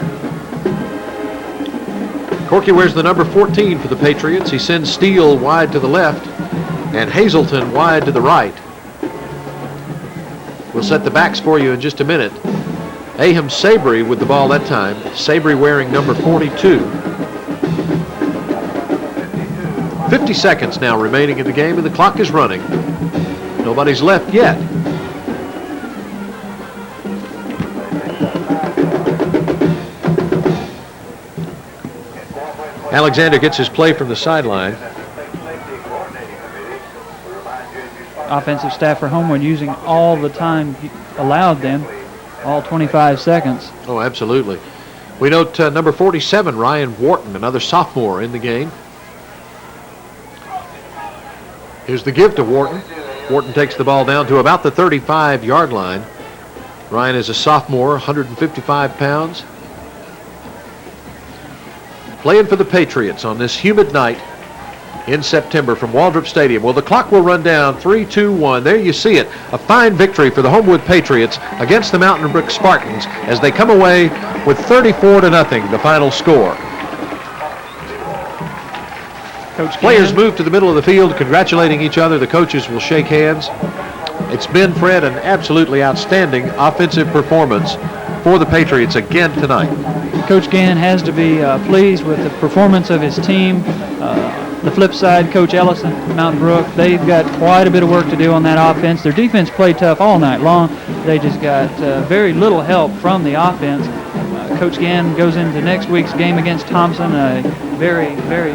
Corky wears the number 14 for the Patriots. He sends Steele wide to the left and Hazelton wide to the right. We'll set the backs for you in just a minute. Aham Sabry with the ball that time. Sabry wearing number 42. 50 seconds now remaining in the game, and the clock is running. Nobody's left yet. Alexander gets his play from the sideline. Offensive staff for Homewood using all the time allowed them, all 25 seconds. Oh, absolutely. We note number 47, Ryan Wharton, another sophomore in the game. Here's the give to Wharton. Wharton takes the ball down to about the 35-yard line. Ryan is a sophomore, 155 pounds. Playing for the Patriots on this humid night in September from Waldrop Stadium. Well, the clock will run down. 3, 2, 1. There you see it. A fine victory for the Homewood Patriots against the Mountain Brook Spartans as they come away with 34-0, the final score. Coach Players Gann. move to the middle of the field, congratulating each other. The coaches will shake hands. It's been, Fred, an absolutely outstanding offensive performance for the Patriots again tonight. Coach Gann has to be pleased with the performance of his team. The flip side, Coach Ellison, Mountain Brook, they've got quite a bit of work to do on that offense. Their defense played tough all night long. They just got very little help from the offense. Coach Gann goes into next week's game against Thompson. Very, very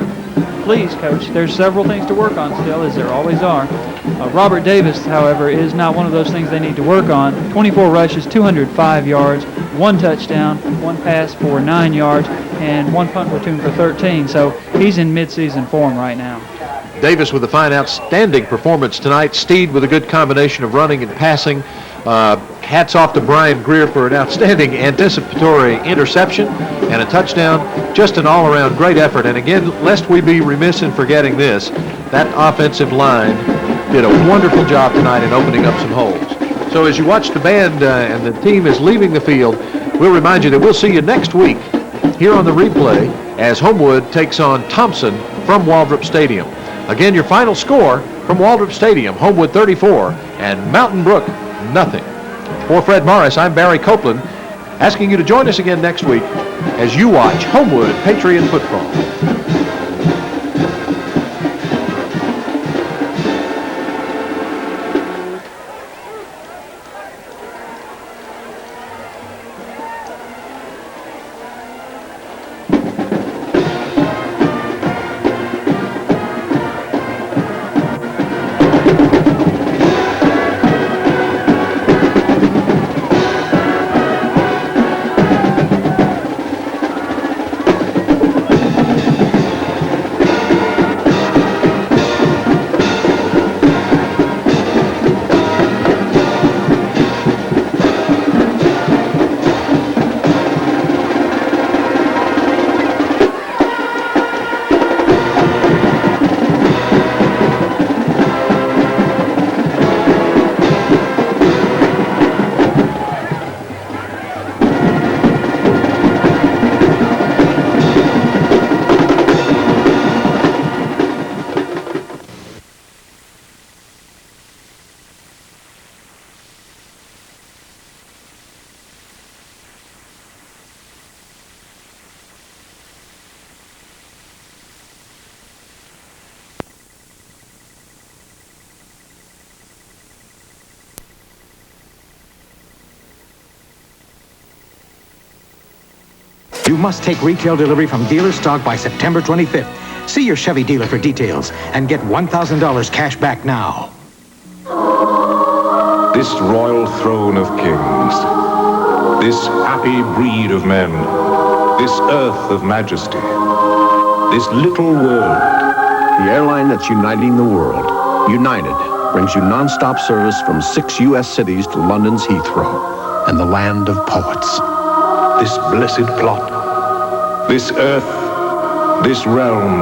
pleased, Coach. There's several things to work on still, as there always are. Robert Davis, however, is not one of those things they need to work on. 24 rushes, 205 yards, 1 touchdown, 1 pass for 9 yards, and 1 punt return for 13. So he's in midseason form right now. Davis with a fine, outstanding performance tonight. Steed with a good combination of running and passing. Hats off to Brian Greer for an outstanding anticipatory interception and a touchdown. Just an all-around great effort. And again, lest we be remiss in forgetting this, that offensive line did a wonderful job tonight in opening up some holes. So as you watch the band and the team is leaving the field, we'll remind you that we'll see you next week here on the replay as Homewood takes on Thompson from Waldrop Stadium. Again, your final score from Waldrop Stadium, Homewood 34 and Mountain Brook nothing. For Fred Morris, I'm Barry Copeland, asking you to join us again next week as you watch Homewood Patriot football. You must take retail delivery from dealer stock by September 25th. See your Chevy dealer for details and get $1,000 cash back now. This royal throne of kings, this happy breed of men, this earth of majesty, this little world. The airline that's uniting the world, United, brings you non-stop service from 6 U.S. cities to London's Heathrow and the land of poets. This blessed plot, this earth, this realm,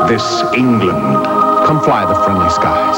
this England. Come fly the friendly skies.